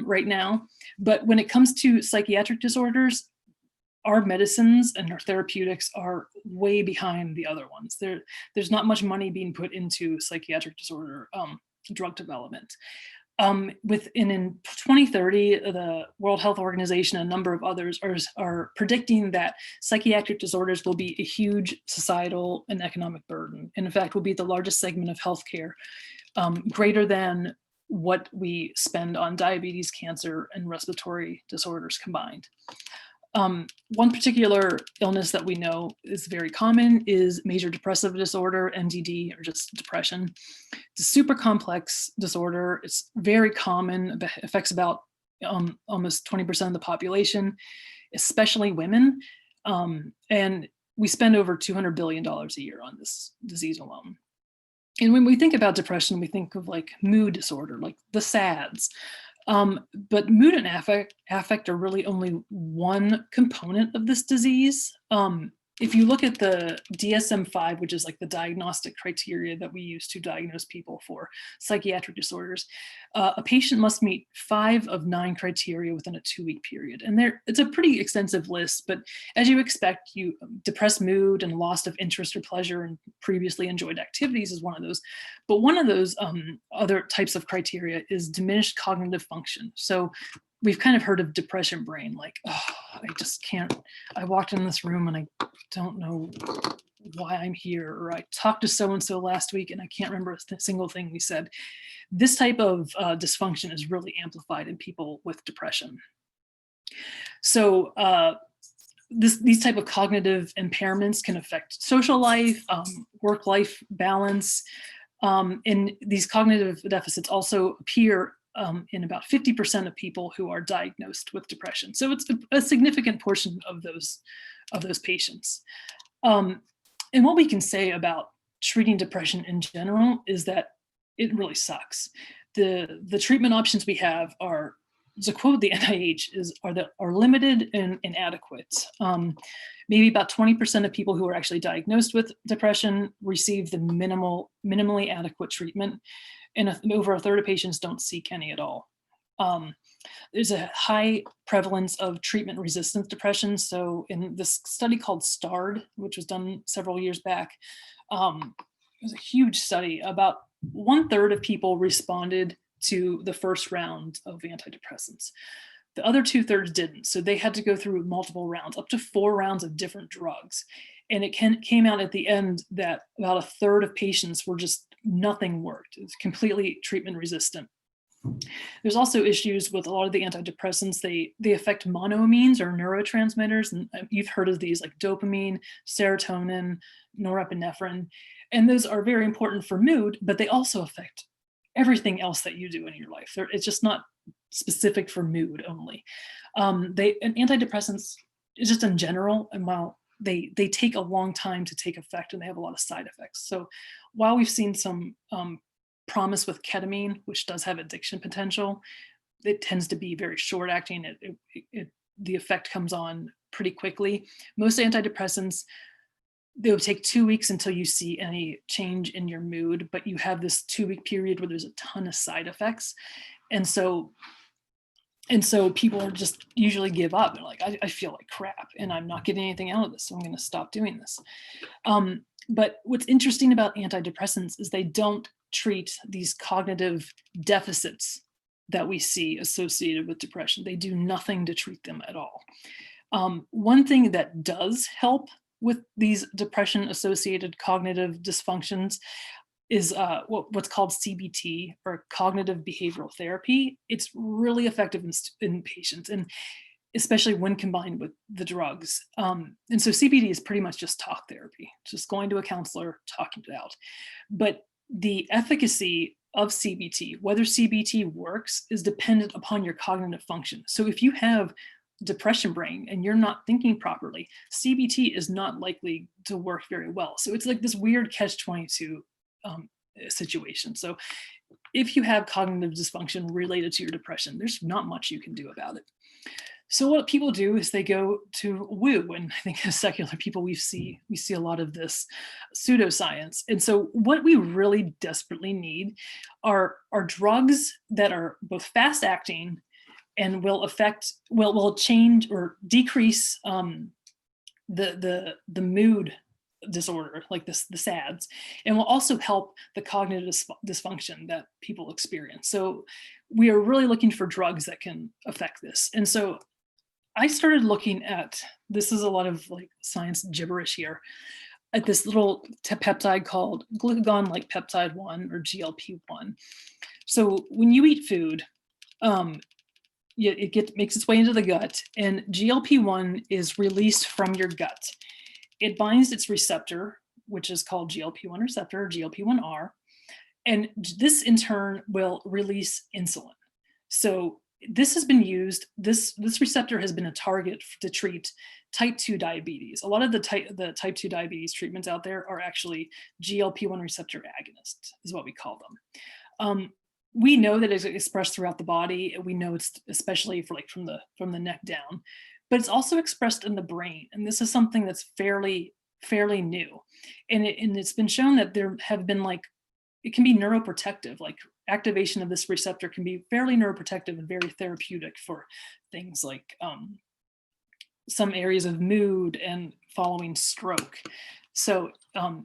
right now. But when it comes to psychiatric disorders, our medicines and our therapeutics are way behind the other ones. There's not much money being put into psychiatric disorder drug development. In 2030, the World Health Organization and a number of others are predicting that psychiatric disorders will be a huge societal and economic burden. And in fact, will be the largest segment of healthcare, greater than what we spend on diabetes, cancer, and respiratory disorders combined. One particular illness that we know is very common is major depressive disorder, MDD, or just depression. It's a super complex disorder. It's very common, affects about almost 20% of the population, especially women. And we spend over $200 billion a year on this disease alone. And when we think about depression, we think of like mood disorder, like the SADS. But mood and affect are really only one component of this disease. If you look at the DSM-5, which is like the diagnostic criteria that we use to diagnose people for psychiatric disorders, a patient must meet 5 of 9 criteria within a 2-week period. And it's a pretty extensive list, but as you expect, depressed mood and loss of interest or pleasure in previously enjoyed activities is one of those. But one of those other types of criteria is diminished cognitive function. So we've kind of heard of depression brain, like, oh, I just can't, I walked in this room and I don't know why I'm here, or I talked to so-and-so last week and I can't remember a single thing we said. This type of dysfunction is really amplified in people with depression. So these type of cognitive impairments can affect social life, work-life balance, and these cognitive deficits also appear in about 50% of people who are diagnosed with depression. So it's a significant portion of those patients. And what we can say about treating depression in general is that it really sucks. The treatment options we have are, to quote the NIH, are limited and inadequate. Maybe about 20% of people who are actually diagnosed with depression receive the minimally adequate treatment, and over a third of patients don't seek any at all. There's a high prevalence of treatment-resistant depression. So in this study called STARD, which was done several years back, it was a huge study. About 1/3 of people responded to the first round of antidepressants. The other 2/3 didn't. So they had to go through multiple rounds, up to 4 rounds of different drugs. And it came out at the end that about 1/3 of patients were just, nothing worked. It was completely treatment resistant. There's also issues with a lot of the antidepressants. They affect monoamines or neurotransmitters. And you've heard of these, like dopamine, serotonin, norepinephrine. And those are very important for mood, but they also affect everything else that you do in your life. It's just not specific for mood only. And antidepressants, just in general, and while they take a long time to take effect and they have a lot of side effects. So while we've seen some promise with ketamine, which does have addiction potential, it tends to be very short acting. The effect comes on pretty quickly. Most antidepressants, they will take 2 weeks until you see any change in your mood, but you have this 2-week period where there's a ton of side effects. And so people are just usually give up. They're like, I feel like crap and I'm not getting anything out of this, so I'm going to stop doing this. But what's interesting about antidepressants is they don't treat these cognitive deficits that we see associated with depression. They do nothing to treat them at all. One thing that does help with these depression-associated cognitive dysfunctions is what's called CBT, or cognitive behavioral therapy. It's really effective in patients, and especially when combined with the drugs. And so CBT is pretty much just talk therapy, just going to a counselor, talking it out. But the efficacy of CBT, whether CBT works, is dependent upon your cognitive function. So if you have depression brain and you're not thinking properly, CBT is not likely to work very well. So it's like this weird catch-22 situation. So if you have cognitive dysfunction related to your depression, there's not much you can do about it. So what people do is they go to woo, and I think as secular people, we see a lot of this pseudoscience. And so what we really desperately need are drugs that are both fast acting and will change or decrease the mood disorder, like the SADS, and will also help the cognitive dysfunction that people experience. So we are really looking for drugs that can affect this. And so I started looking at, this is a lot of like science gibberish here, at this little peptide called glucagon-like peptide 1, or GLP-1. So when you eat food, it makes its way into the gut, and GLP-1 is released from your gut. It binds its receptor, which is called GLP-1 receptor, GLP-1R, and this in turn will release insulin. So this has been used, this receptor has been a target to treat type 2 diabetes. A lot of the type 2 diabetes treatments out there are actually GLP-1 receptor agonists, is what we call them. We know that it's expressed throughout the body. We know it's especially from the neck down, but it's also expressed in the brain. And this is something that's fairly new. And it's been shown that there have been it can be neuroprotective, like activation of this receptor can be fairly neuroprotective and very therapeutic for things like some areas of mood and following stroke. So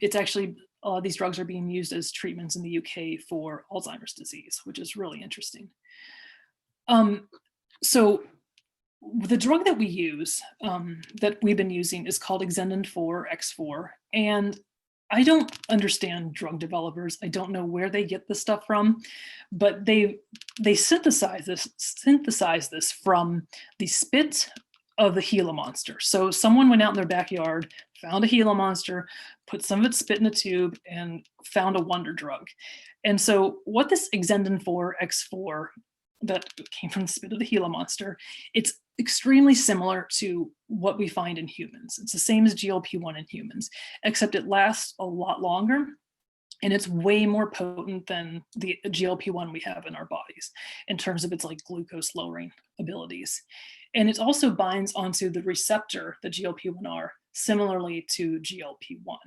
it's actually, a lot of these drugs are being used as treatments in the UK for Alzheimer's disease, which is really interesting. So the drug that we use, that we've been using, is called Exendin 4, X4. And I don't understand drug developers. I don't know where they get this stuff from, but they synthesize this from the spit of the Gila monster. So someone went out in their backyard, found a Gila monster, put some of its spit in a tube, and found a wonder drug. And so what this Exendin 4 X4 that came from the spit of the Gila monster, it's extremely similar to what we find in humans. It's the same as GLP-1 in humans, except it lasts a lot longer and it's way more potent than the GLP-1 we have in our bodies in terms of its like glucose lowering abilities. And it also binds onto the receptor, the GLP-1 are, similarly to GLP-1.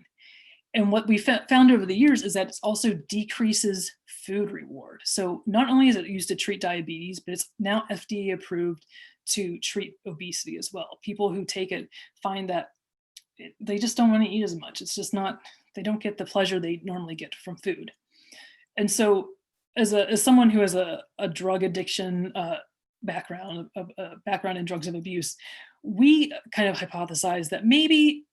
And what we found over the years is that it also decreases food reward. So not only is it used to treat diabetes, but it's now FDA approved to treat obesity as well. People who take it find that they just don't want to eat as much. It's just not, they don't get the pleasure they normally get from food. And so as someone who has a drug addiction background in drugs of abuse, we kind of hypothesize that maybe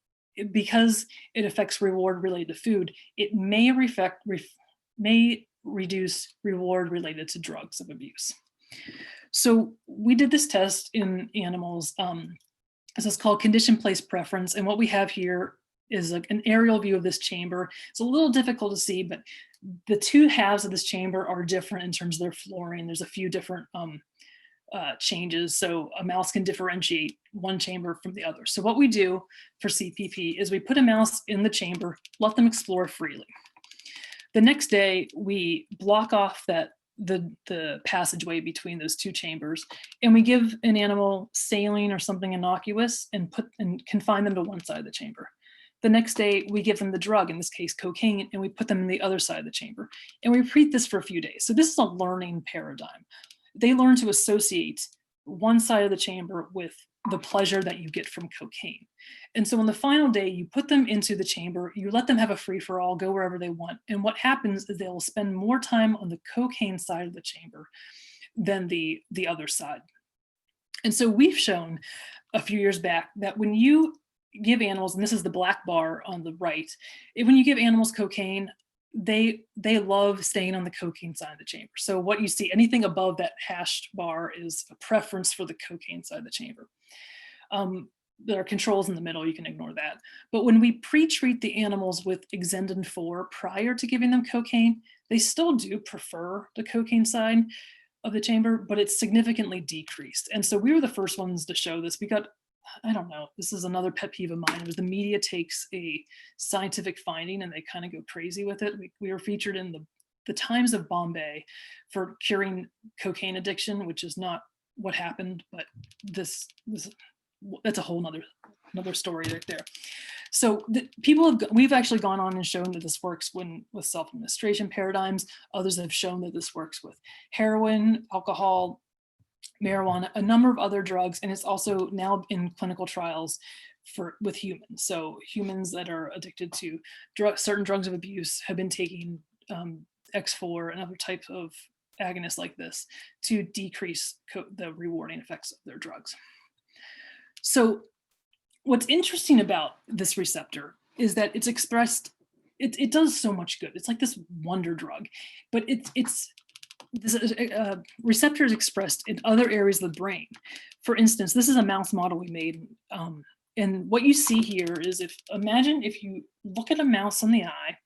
because it affects reward related to food, it may reduce reward related to drugs of abuse. So we did this test in animals. This is called condition place preference. And what we have here is like an aerial view of this chamber. It's a little difficult to see, but the two halves of this chamber are different in terms of their flooring. There's a few different changes. So a mouse can differentiate one chamber from the other. So what we do for CPP is we put a mouse in the chamber, let them explore freely. The next day, we block off the passageway between those two chambers, and we give an animal saline or something innocuous and confine them to one side of the chamber. The next day, we give them the drug, in this case, cocaine, and we put them in the other side of the chamber. And we repeat this for a few days. So this is a learning paradigm. They learn to associate one side of the chamber with the pleasure that you get from cocaine. And so on the final day, you put them into the chamber, you let them have a free-for-all, go wherever they want. And what happens is they will spend more time on the cocaine side of the chamber than the other side. And so we've shown a few years back that when you give animals, and this is the black bar on the right, when you give animals cocaine, they love staying on the cocaine side of the chamber. So what you see, anything above that hashed bar is a preference for the cocaine side of the chamber. There are controls in the middle, you can ignore that. But when we pre-treat the animals with Exendin 4 prior to giving them cocaine, they still do prefer the cocaine side of the chamber, but it's significantly decreased. And so we were the first ones to show this. We got, I don't know, this is another pet peeve of mine, was the media takes a scientific finding and they kind of go crazy with it. We were featured in the Times of Bombay for curing cocaine addiction, which is not what happened, but that's a whole another story right there. So we've actually gone on and shown that this works with self-administration paradigms. Others have shown that this works with heroin, alcohol, marijuana, a number of other drugs, and it's also now in clinical trials with humans. So humans that are addicted to certain drugs of abuse have been taking X4 and other types of agonists like this to decrease the rewarding effects of their drugs. So what's interesting about this receptor is that it's expressed, it does so much good. It's like this wonder drug, but this receptor is expressed in other areas of the brain. For instance, this is a mouse model we made. And what you see here is imagine if you look at a mouse in the eye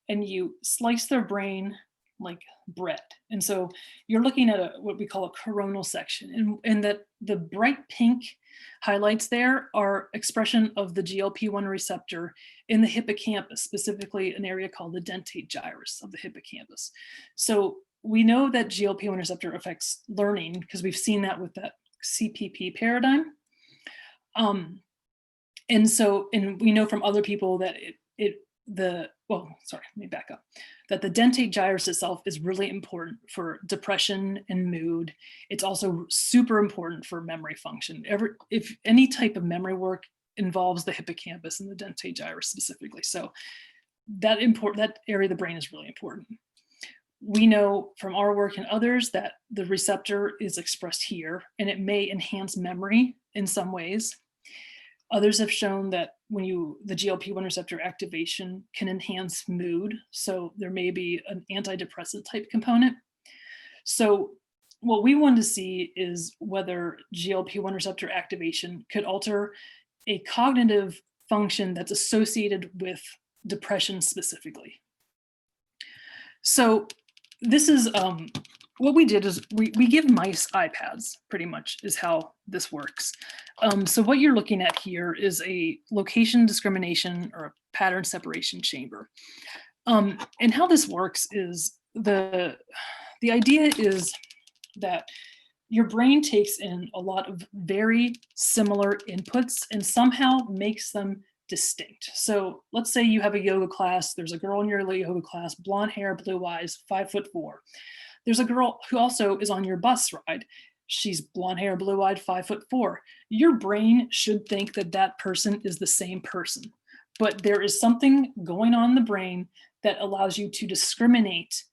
and you slice their brain like bread. And so you're looking at what we call a coronal section, and that the bright pink highlights there are expression of the GLP-1 receptor in the hippocampus, specifically an area called the dentate gyrus of the hippocampus. So we know that GLP-1 receptor affects learning because we've seen that with that CPP paradigm. And we know from other people that let me back up, that the dentate gyrus itself is really important for depression and mood. It's also super important for memory function. If any type of memory work involves the hippocampus and the dentate gyrus specifically. So that area of the brain is really important. We know from our work and others that the receptor is expressed here and it may enhance memory in some ways. Others have shown that the GLP-1 receptor activation can enhance mood. So there may be an antidepressant type component. So what we wanted to see is whether GLP-1 receptor activation could alter a cognitive function that's associated with depression specifically. So this is what we did is we give mice iPads, pretty much is how this works. So what you're looking at here is a location discrimination or a pattern separation chamber. And how this works is the idea is that your brain takes in a lot of very similar inputs and somehow makes them distinct. So let's say you have a yoga class. There's a girl in your yoga class, blonde hair, blue eyes, 5'4". There's a girl who also is on your bus ride. She's blonde hair, blue eyed, 5'4". Your brain should think that that person is the same person, but there is something going on in the brain that allows you to discriminate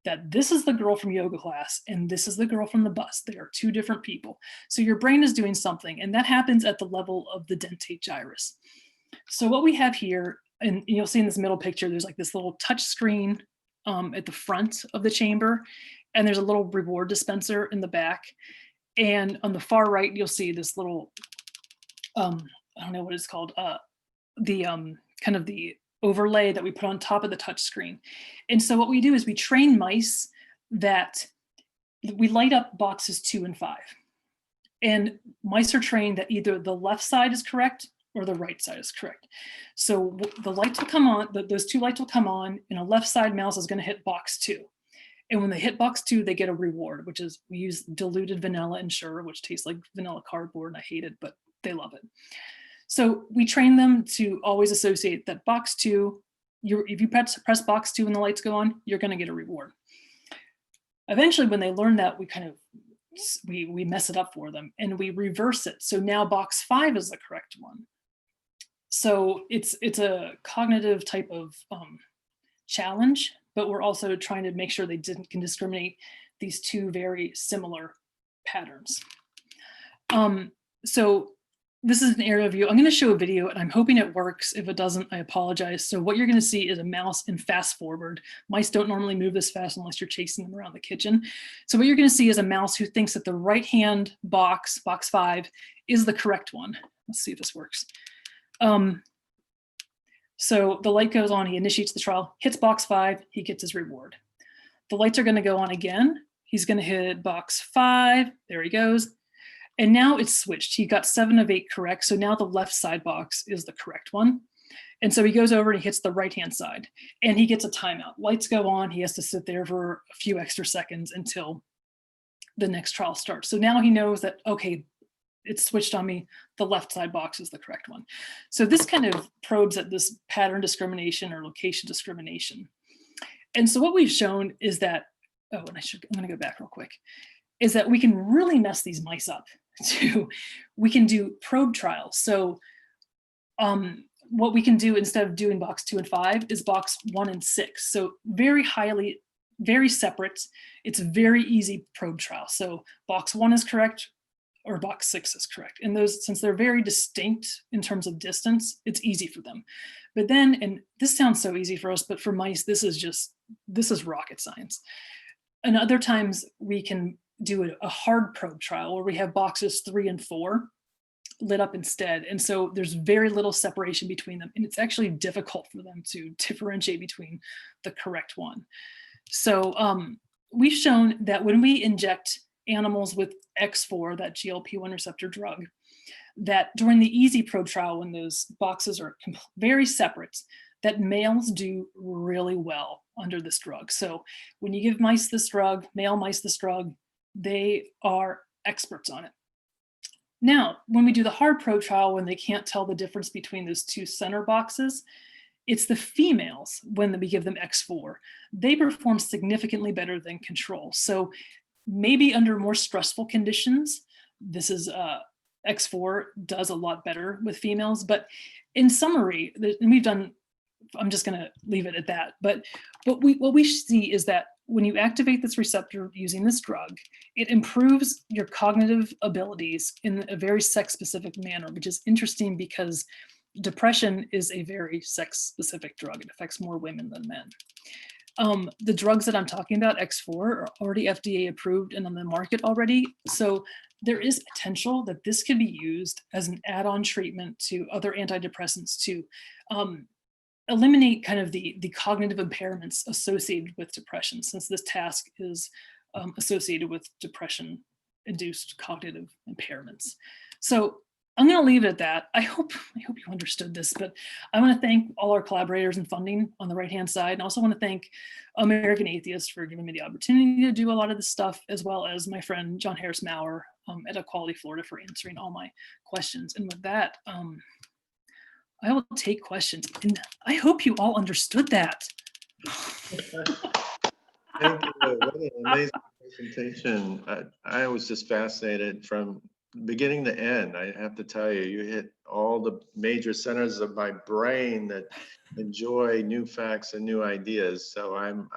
that this is the girl from yoga class and this is the girl from the bus. They are two different people. So your brain is doing something, and that happens at the level of the dentate gyrus. So what we have here, and you'll see in this middle picture, there's like this little touch screen at the front of the chamber, and there's a little reward dispenser in the back. And on the far right, you'll see this little, I don't know what it's called, the kind of the overlay that we put on top of the touch screen. And so what we do is we train mice that we light up boxes 2 and 5. And mice are trained that either the left side is correct or the right side is correct. So the lights will come on, those 2 lights will come on, and a left side mouse is going to hit box 2. And when they hit box 2, they get a reward, which is, we use diluted vanilla Ensure, which tastes like vanilla cardboard, and I hate it, but they love it. So we train them to always associate that box 2, if you press box 2 and the lights go on, you're going to get a reward. Eventually, when they learn that, we mess it up for them and we reverse it. So now box 5 is the correct one. So it's a cognitive type of challenge, but we're also trying to make sure they can discriminate these 2 very similar patterns. So this is an aerial view. I'm going to show a video, and I'm hoping it works. If it doesn't, I apologize. So what you're going to see is a mouse in fast forward. Mice don't normally move this fast unless you're chasing them around the kitchen. So what you're going to see is a mouse who thinks that the right-hand box, box 5, is the correct one. Let's see if this works. So the light goes on, he initiates the trial, hits box 5, he gets his reward. The lights are going to go on again. He's going to hit box 5, there he goes. And now it's switched. He got 7 of 8 correct. So now the left side box is the correct one. And so he goes over and he hits the right-hand side and he gets a timeout. Lights go on. He has to sit there for a few extra seconds until the next trial starts. So now he knows that, okay, it's switched on me. The left side box is the correct one. So this kind of probes at this pattern discrimination or location discrimination. And so what we've shown is that, I'm going to go back real quick, is that we can really mess these mice up. We can do probe trials. So what we can do instead of doing box 2 and 5 is box 1 and 6. So very separate. It's a very easy probe trial. So box 1 is correct or box 6 is correct. And those, since they're very distinct in terms of distance, it's easy for them. But then, and this sounds so easy for us, but for mice, this is rocket science. And other times we can do a hard probe trial where we have boxes 3 and 4 lit up instead. And so there's very little separation between them. And it's actually difficult for them to differentiate between the correct one. So we've shown that when we inject animals with X4, that GLP-1 receptor drug, that during the easy probe trial, when those boxes are very separate, that males do really well under this drug. So when you give mice this drug, male mice this drug, they are experts on it. Now, when we do the hard probe trial, when they can't tell the difference between those 2 center boxes, it's the females, when we give them X4, they perform significantly better than control. So maybe under more stressful conditions, this is X4 does a lot better with females. But in summary, and we've done, I'm just going to leave it at that. But what we see is that when you activate this receptor using this drug, it improves your cognitive abilities in a very sex-specific manner, which is interesting because depression is a very sex-specific drug. It affects more women than men. The drugs that I'm talking about, X4, are already FDA approved and on the market already. So there is potential that this could be used as an add-on treatment to other antidepressants to eliminate kind of the cognitive impairments associated with depression, since this task is associated with depression-induced cognitive impairments. So I'm going to leave it at that. I hope you understood this, but I want to thank all our collaborators and funding on the right-hand side. And I also want to thank American Atheists for giving me the opportunity to do a lot of this stuff, as well as my friend John Harris Maurer at Equality Florida for answering all my questions. And with that, I will take questions. And I hope you all understood that.
Thank you. What an amazing presentation. I was just fascinated from beginning to end. I have to tell you, you hit all the major centers of my brain that enjoy new facts and new ideas. So I'm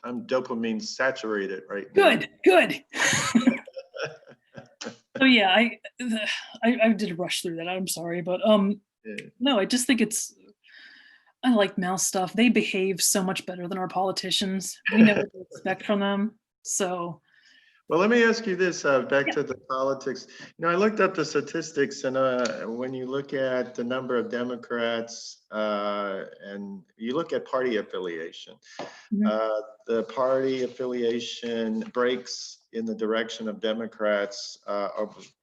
dopamine saturated right now.
Good. So yeah, I did rush through that. I'm sorry, but no, I just think I like mouse stuff. They behave so much better than our politicians. We know what to expect from them. So.
Well, let me ask you this, back to the politics. I looked up the statistics, and when you look at the number of Democrats and you look at party affiliation, the party affiliation breaks in the direction of Democrats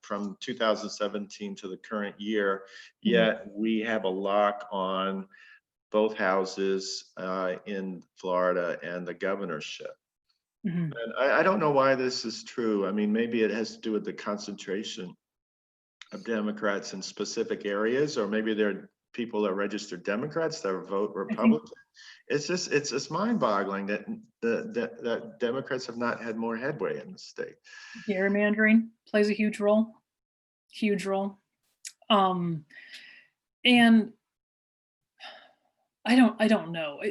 from 2017 to the current year, yet we have a lock on both houses in Florida and the governorship. And I don't know why this is true. I mean, maybe it has to do with the concentration of Democrats in specific areas, or maybe there are people that are registered Democrats that vote Republican. It's just mind-boggling that that Democrats have not had more headway in the state.
Gerrymandering plays a huge role. And I don't know.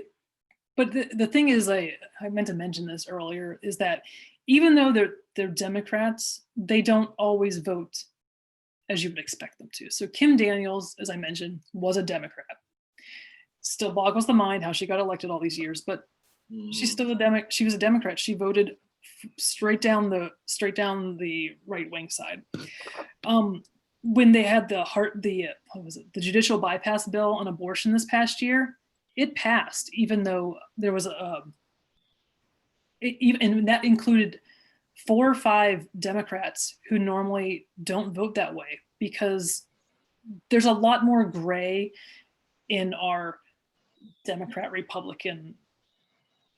But the thing is, I meant to mention this earlier, is that even though they're Democrats, they don't always vote as you would expect them to. So Kim Daniels, as I mentioned, was a Democrat. Still boggles the mind how she got elected all these years, but she's still she was a Democrat. She voted straight down the right wing side. When they had the judicial bypass bill on abortion this past year, it passed, even though there was and that included 4 or 5 Democrats who normally don't vote that way, because there's a lot more gray in our Democrat Republican,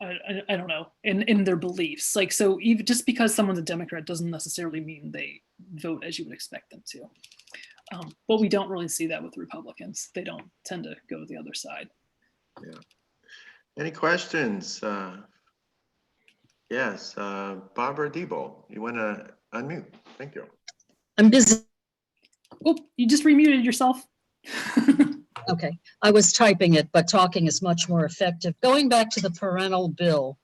I don't know, in their beliefs. Like, so even just because someone's a Democrat doesn't necessarily mean they vote as you would expect them to. But we don't really see that with Republicans. They don't tend to go to the other side.
Yeah. Any questions? Yes, Barbara Debo, you want to unmute? Thank you.
I'm busy.
Oh, you just remuted yourself.
Okay, I was typing it, but talking is much more effective. Going back to the parental bill,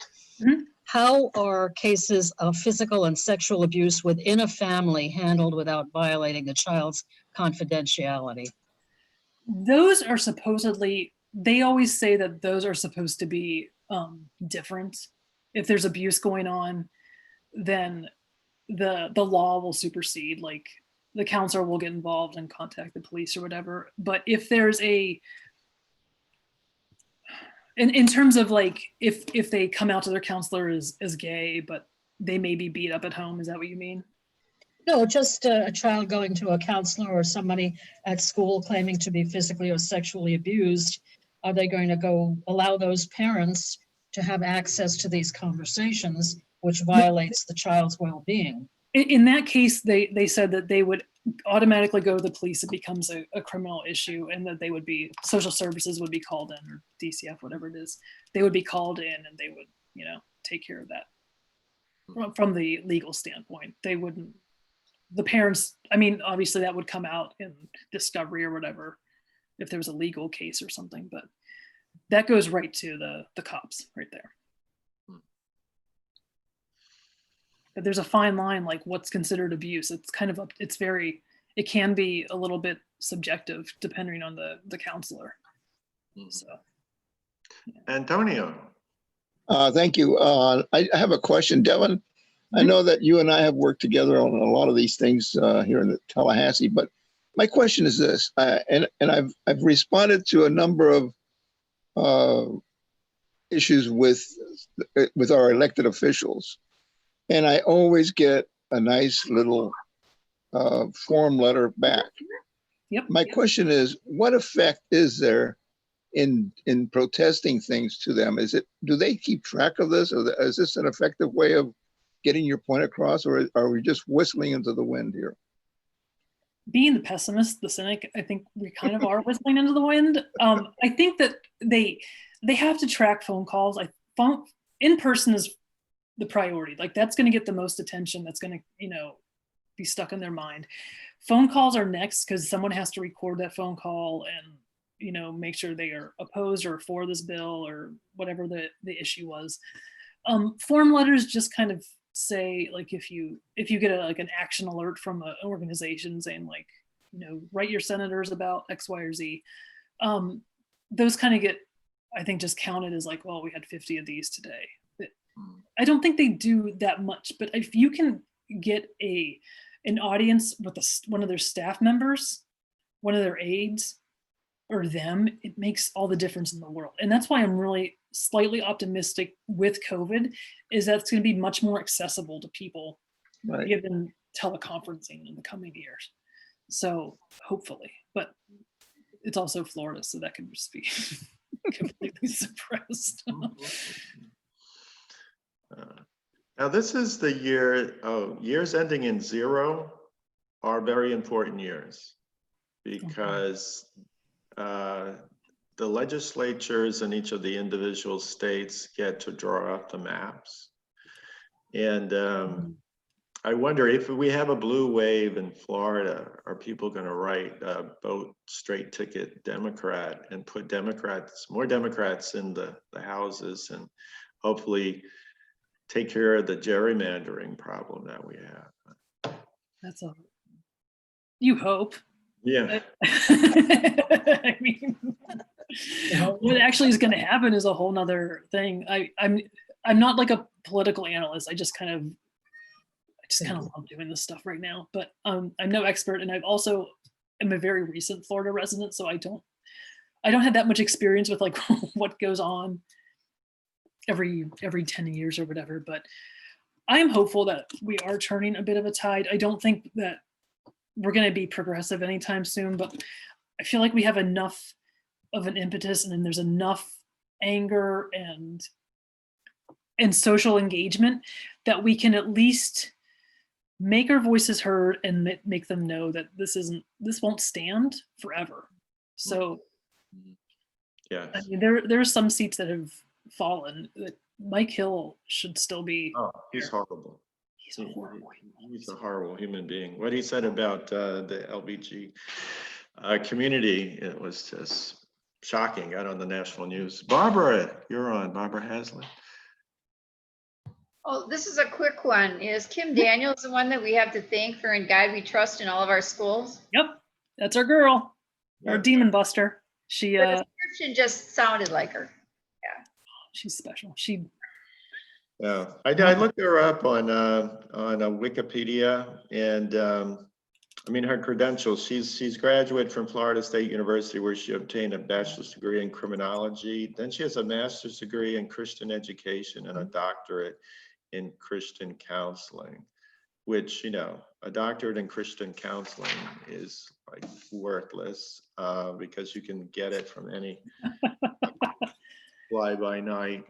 how are cases of physical and sexual abuse within a family handled without violating a child's confidentiality?
Those are supposedly, they always say that those are supposed to be different. If there's abuse going on, then the law will supersede, like the counselor will get involved and contact the police or whatever. But if there's in terms of like, if they come out to their counselor as gay, but they may be beat up at home, is that what you mean?
No, just a child going to a counselor or somebody at school claiming to be physically or sexually abused. Are they going to go allow those parents to have access to these conversations, which violates the child's well-being?
In that case, they said that they would automatically go to the police. It becomes a criminal issue, and that they would be, social services would be called in, or DCF, whatever it is. They would be called in, and they would, take care of that from the legal standpoint. They wouldn't, the parents, I mean, obviously that would come out in discovery or whatever, if there was a legal case or something, but that goes right to the cops right there. But there's a fine line, like what's considered abuse. It's kind of it can be a little bit subjective depending on the counselor. So,
yeah. Antonio.
Thank you. I have a question, Devon. I know that you and I have worked together on a lot of these things here in Tallahassee, but my question is this, and I've responded to a number of issues with our elected officials, and I always get a nice little form letter back.
Yep.
My question is, what effect is there in protesting things to them? Do they keep track of this, or is this an effective way of getting your point across, or are we just whistling into the wind here?
Being the pessimist, the cynic, I think we kind of are whistling into the wind. I think that they have to track phone calls. In person is the priority. Like, that's going to get the most attention. That's going to, be stuck in their mind. Phone calls are next, because someone has to record that phone call and make sure they are opposed or for this bill or whatever the issue was. Form letters just kind of say, like, if you get an action alert from an organization saying, like, write your senators about X, Y, or Z, those kind of get, I think, just counted as like, well, we had 50 of these today. But I don't think they do that much. But if you can get an audience with one of their staff members, one of their aides, or them, it makes all the difference in the world. And that's why I'm really slightly optimistic with COVID, is that it's going to be much more accessible to people,
Right.
given teleconferencing in the coming years. So hopefully, but it's also Florida, so that could just be completely suppressed.
Now this is the year, years ending in 0 are very important years, because the legislatures in each of the individual states get to draw up the maps. And I wonder, if we have a blue wave in Florida, are people going to write vote straight ticket Democrat and put more Democrats in the houses, and hopefully take care of the gerrymandering problem that we have?
You hope.
Yeah.
I mean, what actually is going to happen is a whole nother thing. I'm not like a political analyst. I just kind of love doing this stuff right now. But I'm no expert, and I've also am a very recent Florida resident, so I don't have that much experience with like what goes on every 10 years or whatever. But I am hopeful that we are turning a bit of a tide. I don't think that we're going to be progressive anytime soon, but I feel like we have enough of an impetus, and then there's enough anger and social engagement that we can at least make our voices heard and make them know that this won't stand forever. So
yeah,
I mean, there are some seats that have fallen. That Mike Hill should still be.
Oh, he's horrible.
He's a horrible.
He's a horrible human being. What he said about the LBG community, it was just shocking. Got on the national news. Barbara, you're on. Barbara Haslett.
Oh, this is a quick one. Is Kim Daniels the one that we have to thank for In God We Trust in all of our schools?
Yep, that's our girl, our demon buster. She
The description just sounded like her.
she's special.
Yeah, I looked her up on Wikipedia, and I mean, her credentials. She's graduate from Florida State University, where she obtained a bachelor's degree in criminology. Then she has a master's degree in Christian education and a doctorate in Christian counseling, which, a doctorate in Christian counseling is like worthless, because you can get it from any fly-by-night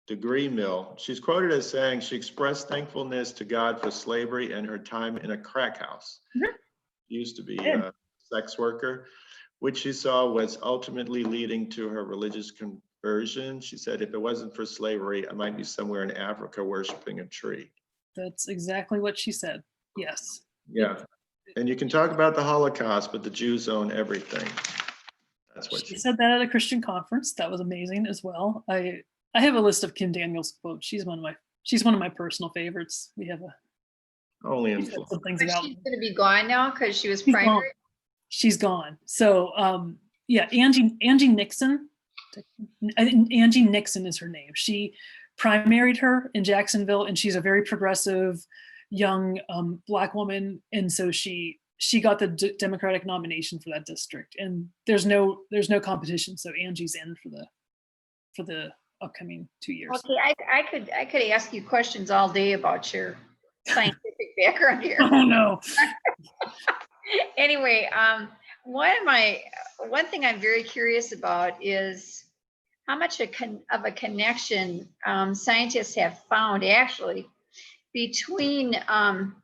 degree mill. She's quoted as saying she expressed thankfulness to God for slavery and her time in a crack house. She used to be a sex worker, which she saw was ultimately leading to her religious conversion. She said, if it wasn't for slavery, I might be somewhere in Africa worshiping a tree.
That's exactly what she said. Yes.
Yeah. And you can talk about the Holocaust, but the Jews own everything. That's what
She said that at a Christian conference. That was amazing as well. I have a list of Kim Daniels quotes. She's one of my personal favorites. We have
only in
some things
But
about.
she's going to be gone now because she was primary.
She's gone. So yeah, Angie Nixon I think Angie Nixon is her name. She primaried her in Jacksonville, and she's a very progressive young Black woman, and so she got the Democratic nomination for that district. And there's no competition, so Angie's in for the upcoming 2 years.
Okay, I could ask you questions all day about your scientific background here.
Oh no.
Anyway, one thing I'm very curious about is how much of a connection scientists have found actually between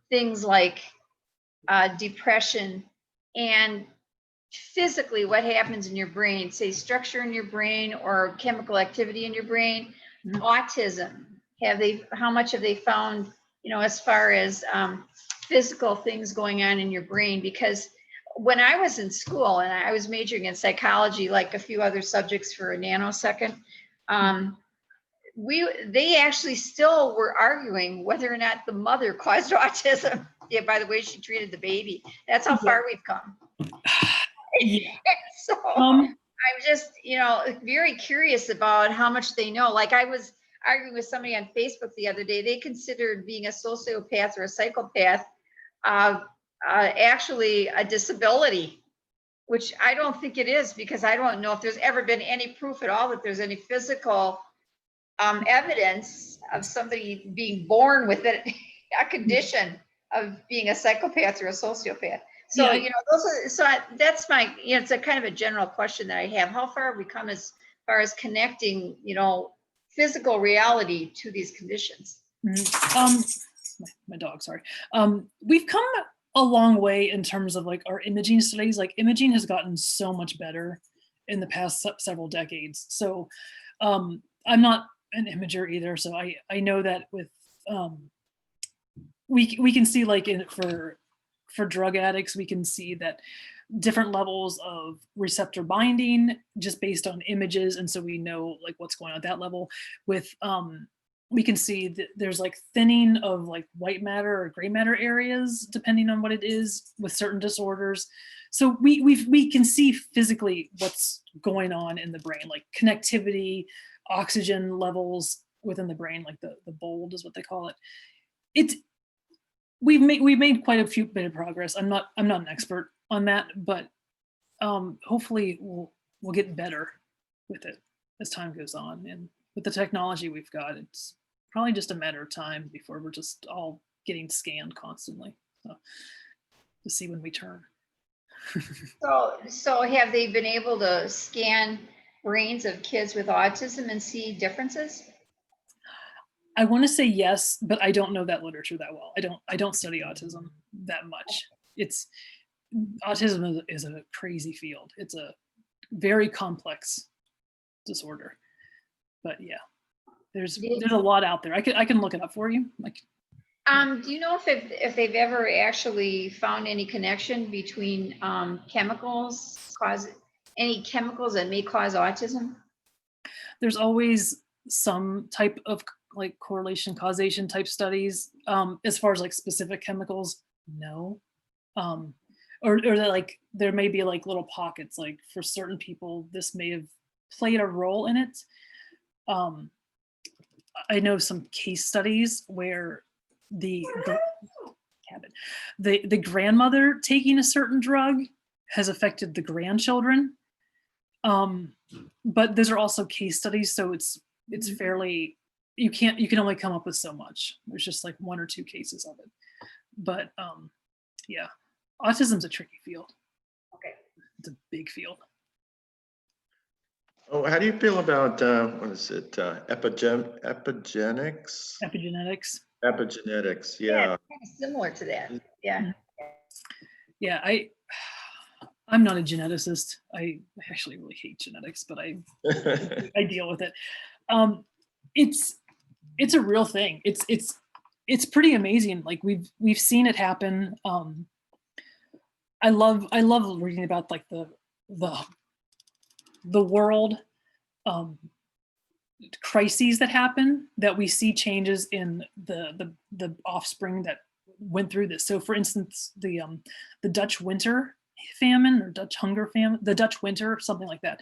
things like depression and physically what happens in your brain, say structure in your brain or chemical activity in your brain. Autism, how much have they found, as far as physical things going on in your brain? Because when I was in school and I was majoring in psychology, like a few other subjects for a nanosecond, they actually still were arguing whether or not the mother caused autism. Yeah, by the way she treated the baby. That's how far we've come.
Yeah.
So I'm just, very curious about how much they know. Like I was arguing with somebody on Facebook the other day. They considered being a sociopath or a psychopath actually a disability, which I don't think it is, because I don't know if there's ever been any proof at all that there's any physical evidence of somebody being born with a condition of being a psychopath or a sociopath. So, that's my, it's a kind of a general question that I have. How far have we come as far as connecting, physical reality to these conditions?
My dog, sorry. We've come a long way in terms of like our imaging studies. Like imaging has gotten so much better in the past several decades. So I'm not an imager either. So I know that with, we can see like for drug addicts, we can see that different levels of receptor binding just based on images. And so we know like what's going on at that level. With we can see that there's like thinning of like white matter or gray matter areas, depending on what it is with certain disorders. So we can see physically what's going on in the brain, like connectivity, oxygen levels within the brain, like the bold is what they call it. We've made quite a few bit of progress. I'm not an expert on that, but hopefully we'll get better with it as time goes on. And with the technology we've got, it's probably just a matter of time before we're just all getting scanned constantly, so to see when we turn.
So have they been able to scan brains of kids with autism and see differences?
I want to say yes, but I don't know that literature that well. I don't study autism that much. Autism is a crazy field. It's a very complex disorder, but yeah, there's a lot out there. I can look it up for you.
Do you know if they've ever actually found any connection between chemicals that may cause autism? There's
always some type of like correlation causation type studies. As far as like specific chemicals, no. Or that like there may be like little pockets, like for certain people this may have played a role in it. I know some case studies where the grandmother taking a certain drug has affected the grandchildren. But those are also case studies, so it's fairly, you can only come up with so much. There's just like one or two cases of it. But yeah, autism's a tricky field.
Okay.
It's a big field.
Oh, how do you feel about what is it? Epigenetics?
Epigenetics.
Epigenetics, yeah.
Kind of similar to that. Yeah.
Yeah, I'm not a geneticist. I actually really hate genetics, but I deal with it. It's a real thing. It's pretty amazing. Like we've seen it happen. I love reading about like the world crises that happen, that we see changes in the offspring that went through this. So for instance, the Dutch winter famine or Dutch hunger famine, the Dutch winter, something like that.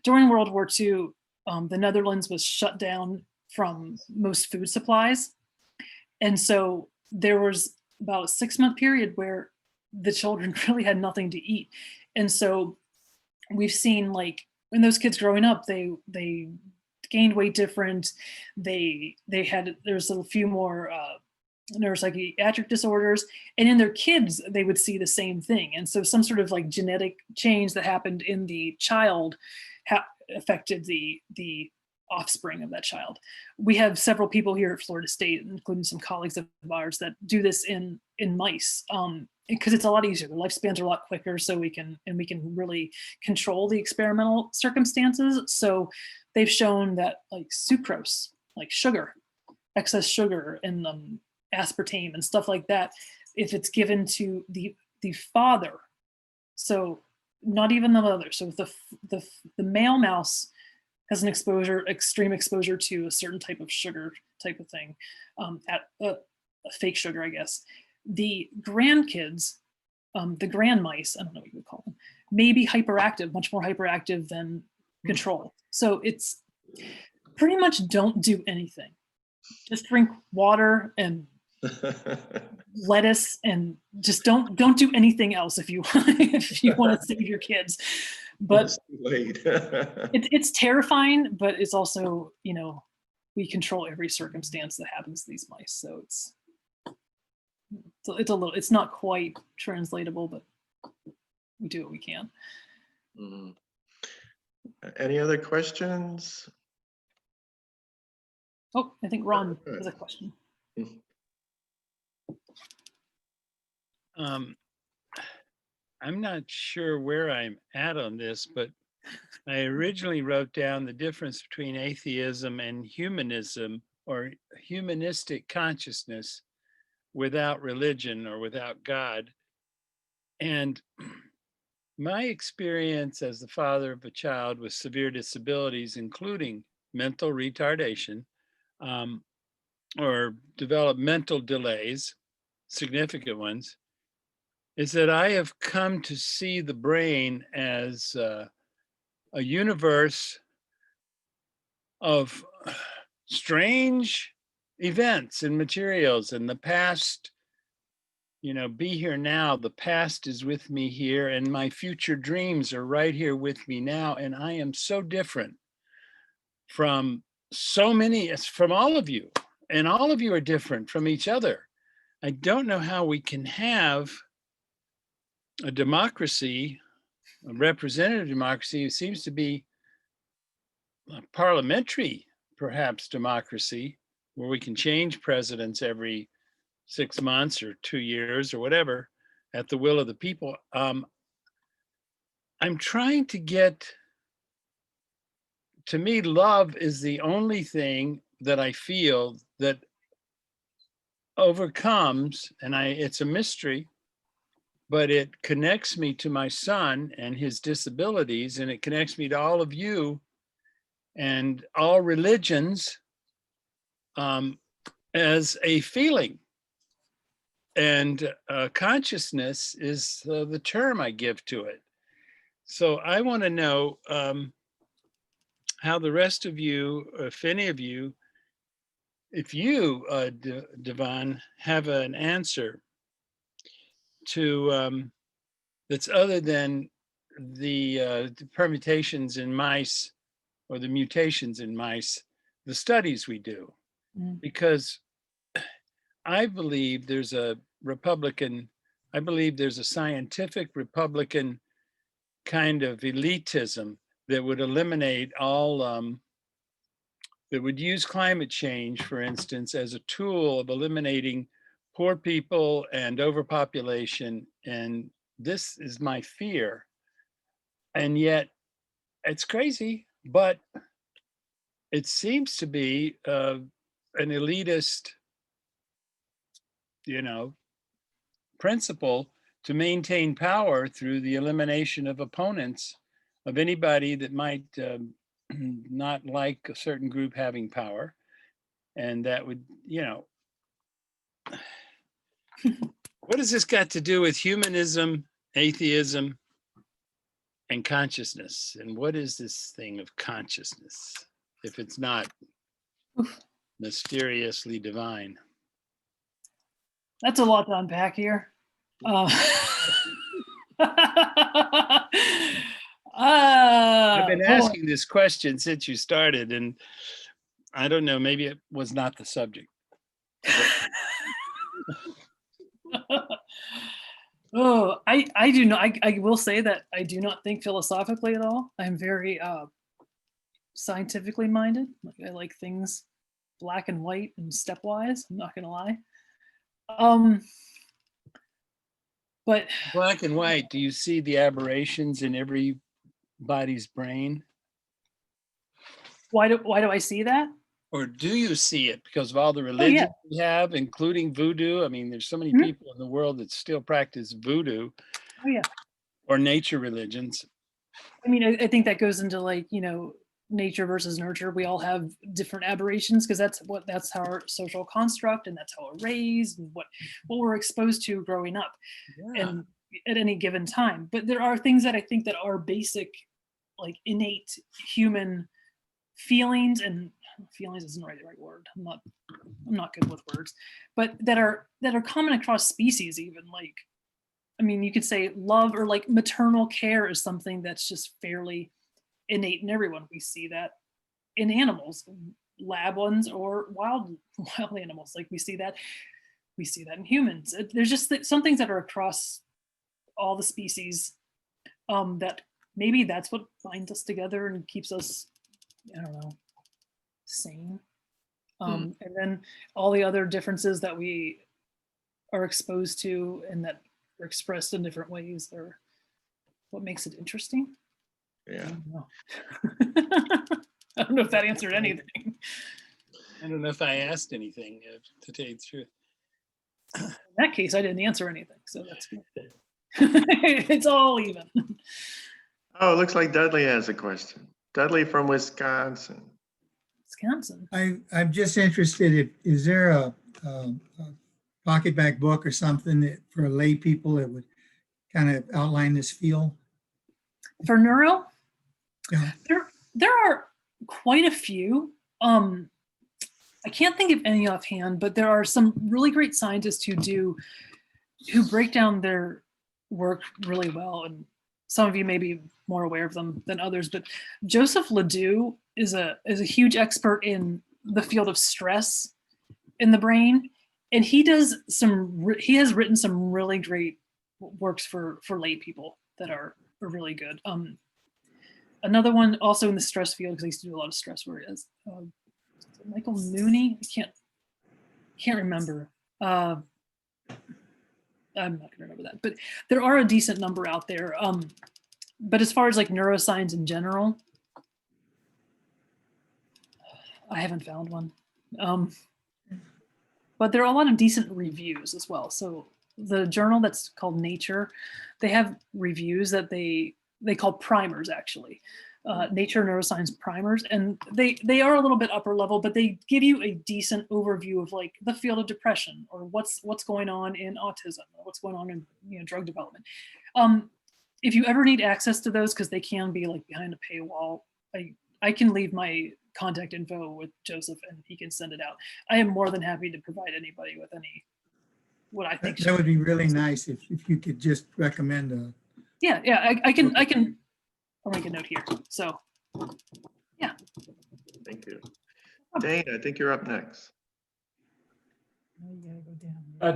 During World War II, the Netherlands was shut down from most food supplies. And so there was about a 6-month period where the children really had nothing to eat. And so we've seen, like, when those kids growing up, they gained weight different. There's a few more neuropsychiatric disorders, and in their kids they would see the same thing. And so some sort of like genetic change that happened in the child affected the offspring of that child. We have several people here at Florida State, including some colleagues of ours, that do this in mice, because it's a lot easier. The lifespans are a lot quicker, so we can really control the experimental circumstances. So they've shown that, like, sucrose, like sugar, excess sugar, and aspartame and stuff like that, if it's given to the father, so not even the mother, so the male mouse has an extreme exposure to a certain type of sugar type of thing, at a fake sugar, I guess. The grandkids, the grand mice, I don't know what you would call them, may be hyperactive, much more hyperactive than control. So it's pretty much don't do anything. Just drink water and lettuce, and just don't do anything else if you want to save your kids. But it's terrifying, but it's also, we control every circumstance that happens to these mice. So it's not quite translatable, but we do what we can.
Mm-hmm. Any other questions?
Oh, I think Ron has a question.
I'm not sure where I'm at on this, but I originally wrote down the difference between atheism and humanism, or humanistic consciousness without religion or without God. And my experience as the father of a child with severe disabilities, including mental retardation, or developmental delays, significant ones, is that I have come to see the brain as a universe of strange events and materials. And the past, be here now, the past is with me here, and my future dreams are right here with me now. And I am so different from from all of you, and all of you are different from each other. I don't know how we can have a democracy, a representative democracy. It seems to be a parliamentary, perhaps, democracy, where we can change presidents every 6 months or 2 years or whatever at the will of the people. I'm trying to get, to me, love is the only thing that I feel that overcomes, and it's a mystery, but it connects me to my son and his disabilities, and it connects me to all of you and all religions, as a feeling. And consciousness is the term I give to it. So I want to know how the rest of you, if any of you, if you, Devon, have an answer to that's other than the permutations in mice or the mutations in mice, the studies we do. Because I believe there's a scientific Republican kind of elitism that would eliminate all, that would use climate change, for instance, as a tool of eliminating poor people and overpopulation. And this is my fear. And yet it's crazy, but it seems to be an elitist, principle to maintain power through the elimination of opponents, of anybody that might not like a certain group having power. And that would, what has this got to do with humanism atheism, and consciousness. And what is this thing of consciousness if it's not mysteriously divine?
That's a lot to unpack here.
I've been
boy.
asking this question since you started, and I don't know, maybe it was not the subject.
Oh, I do not. I will say that I do not think philosophically at all. I'm very scientifically minded. Like I like things black and white and stepwise. I'm not gonna lie. But
Black and white, do you see the aberrations in everybody's brain?
why do I see that?
Or do you see it because of all the religions we have, including voodoo? I mean, there's so many people in the world that still practice voodoo.
Oh yeah.
Or nature religions.
I mean, I think that goes into like, you know, nature versus nurture. We all have different aberrations because that's our social construct, and that's how we're raised, and what we're exposed to growing up and at any given time. But there are things that I think that are basic, like innate human feelings, and feelings isn't the right word. I'm not good with words, but that are common across species even. Like, I mean, you could say love or like maternal care is something that's just fairly innate in everyone. We see that in animals, lab ones or wild animals. Like we see that in humans. There's just some things that are across all the species that maybe that's what binds us together and keeps us, I don't know, sane. And then all the other differences that we are exposed to and that are expressed in different ways are what makes it interesting.
Yeah.
I don't know if that answered anything.
I don't know if I asked anything, to tell you the truth.
In that case, I didn't answer anything, so that's good. It's all even.
Oh, it looks like Dudley has a question. Dudley from Wisconsin.
Wisconsin.
I'm just interested, is there a pocketback book or something that for lay people that would kind of outline this field?
For neuro?
Yeah.
There are quite a few. I can't think of any offhand, but there are some really great scientists who break down their work really well, and some of you may be more aware of them than others, but Joseph Ledoux is a huge expert in the field of stress in the brain, and he has written some really great works for lay people that are really good. Another one also in the stress field, because I used to do a lot of stress work, is Michael Mooney. I can't remember. I'm not gonna remember that, but there are a decent number out there. But as far as like neuroscience in general, I haven't found one. But there are a lot of decent reviews as well. So the journal that's called Nature, they have reviews that they call primers, actually. Nature Neuroscience primers, and they are a little bit upper level, but they give you a decent overview of like the field of depression, or what's going on in autism, or what's going on in drug development. If you ever need access to those, because they can be like behind a paywall, I can leave my contact info with Joseph and he can send it out. I am more than happy to provide anybody with what I think.
That would be really nice if you could just recommend a.
Yeah, I can. I'll make a note here. So, yeah.
Thank you. Dane, I think you're up next.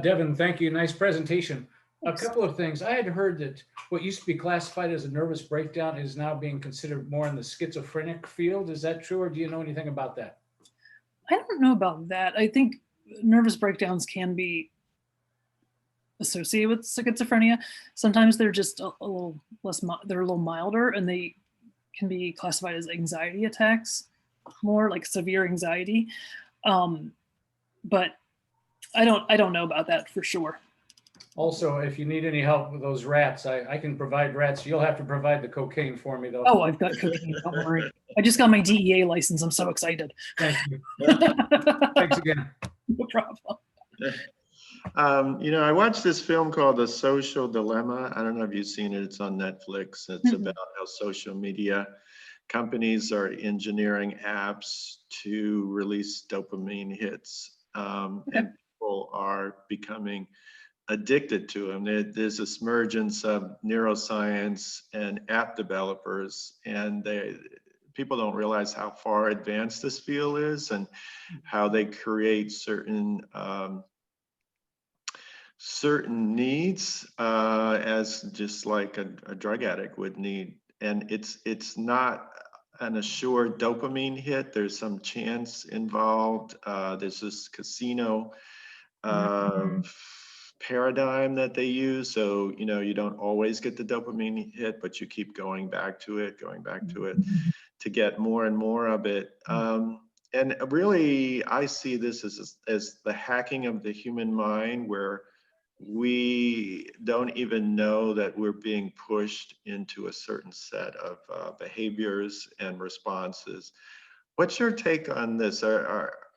Devon, thank you. Nice presentation.
Thanks.
A couple of things. I had heard that what used to be classified as a nervous breakdown is now being considered more in the schizophrenic field. Is that true, or do you know anything about that?
I don't know about that. I think nervous breakdowns can be associated with schizophrenia. Sometimes they're just a little less, they're a little milder, and they can be classified as anxiety attacks, more like severe anxiety. But I don't know about that for sure.
Also, if you need any help with those rats, I can provide rats. You'll have to provide the cocaine for me, though.
Oh, I've got cocaine. Don't worry. I just got my DEA license. I'm so excited.
Thank you. Thanks again.
No problem.
I watched this film called The Social Dilemma. I don't know if you've seen it. It's on Netflix. It's about how social media companies are engineering apps to release dopamine hits, and people are becoming addicted to them. There's this emergence of neuroscience and app developers, and people don't realize how far advanced this field is and how they create certain needs as just like a drug addict would need. And it's not an assured dopamine hit. There's some chance involved. There's this casino paradigm that they use. So, you don't always get the dopamine hit, but you keep going back to it to get more and more of it. And really, I see this as the hacking of the human mind, where we don't even know that we're being pushed into a certain set of behaviors and responses. What's your take on this?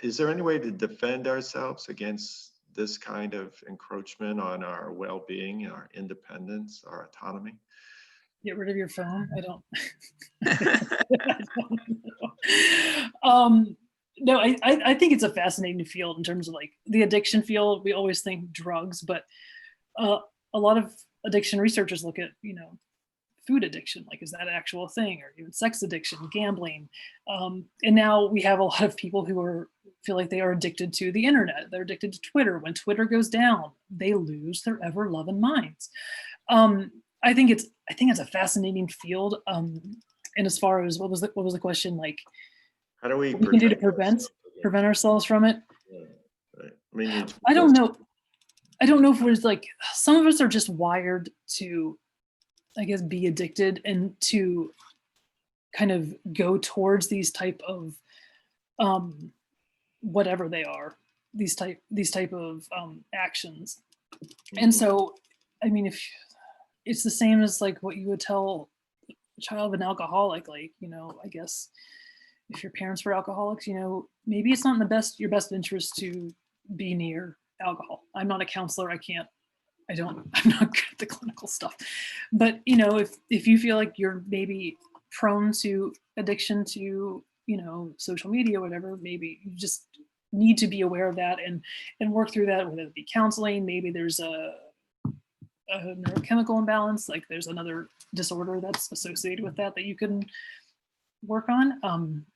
Is there any way to defend ourselves against this kind of encroachment on our well-being, our independence, our autonomy?
Get rid of your phone? I don't. I don't know. No, I think it's a fascinating field in terms of like the addiction field. We always think drugs, but a lot of addiction researchers look at, food addiction, like is that an actual thing, or even sex addiction, gambling. And now we have a lot of people who feel like they are addicted to the internet. They're addicted to Twitter. When Twitter goes down, they lose their ever-loving minds. I think it's a fascinating field. And as far as what was the question, like
how do we
can do to prevent ourselves from it?
Yeah, right. I mean,
I don't know. I don't know if it's like some of us are just wired to, I guess, be addicted and to kind of go towards these type of whatever they are, these type of actions. And so, I mean, if it's the same as like what you would tell a child of an alcoholic, like, I guess if your parents were alcoholics, maybe it's not in your best interest to be near alcohol. I'm not a counselor. I'm not good at the clinical stuff. But, if you feel like you're maybe prone to addiction to, social media, whatever, maybe you just need to be aware of that and work through that, whether it be counseling, maybe there's a neurochemical imbalance, like there's another disorder that's associated with that you can work on,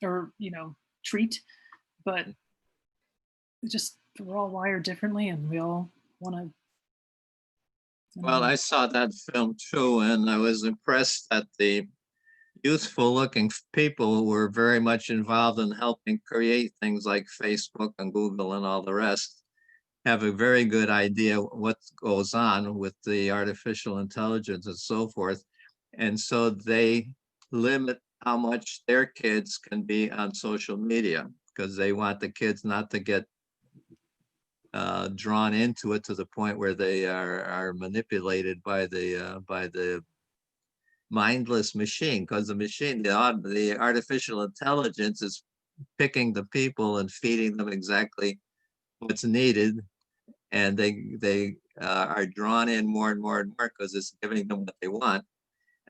or, treat. But we're all wired differently, and we all want to.
Well, I saw that film too, and I was impressed that the youthful looking people who were very much involved in helping create things like Facebook and Google and all the rest have a very good idea what goes on with the artificial intelligence and so forth. And so they limit how much their kids can be on social media, because they want the kids not to get drawn into it to the point where they are manipulated by the mindless machine, because the artificial intelligence is picking the people and feeding them exactly what's needed, and they are drawn in more and more and more because it's giving them what they want.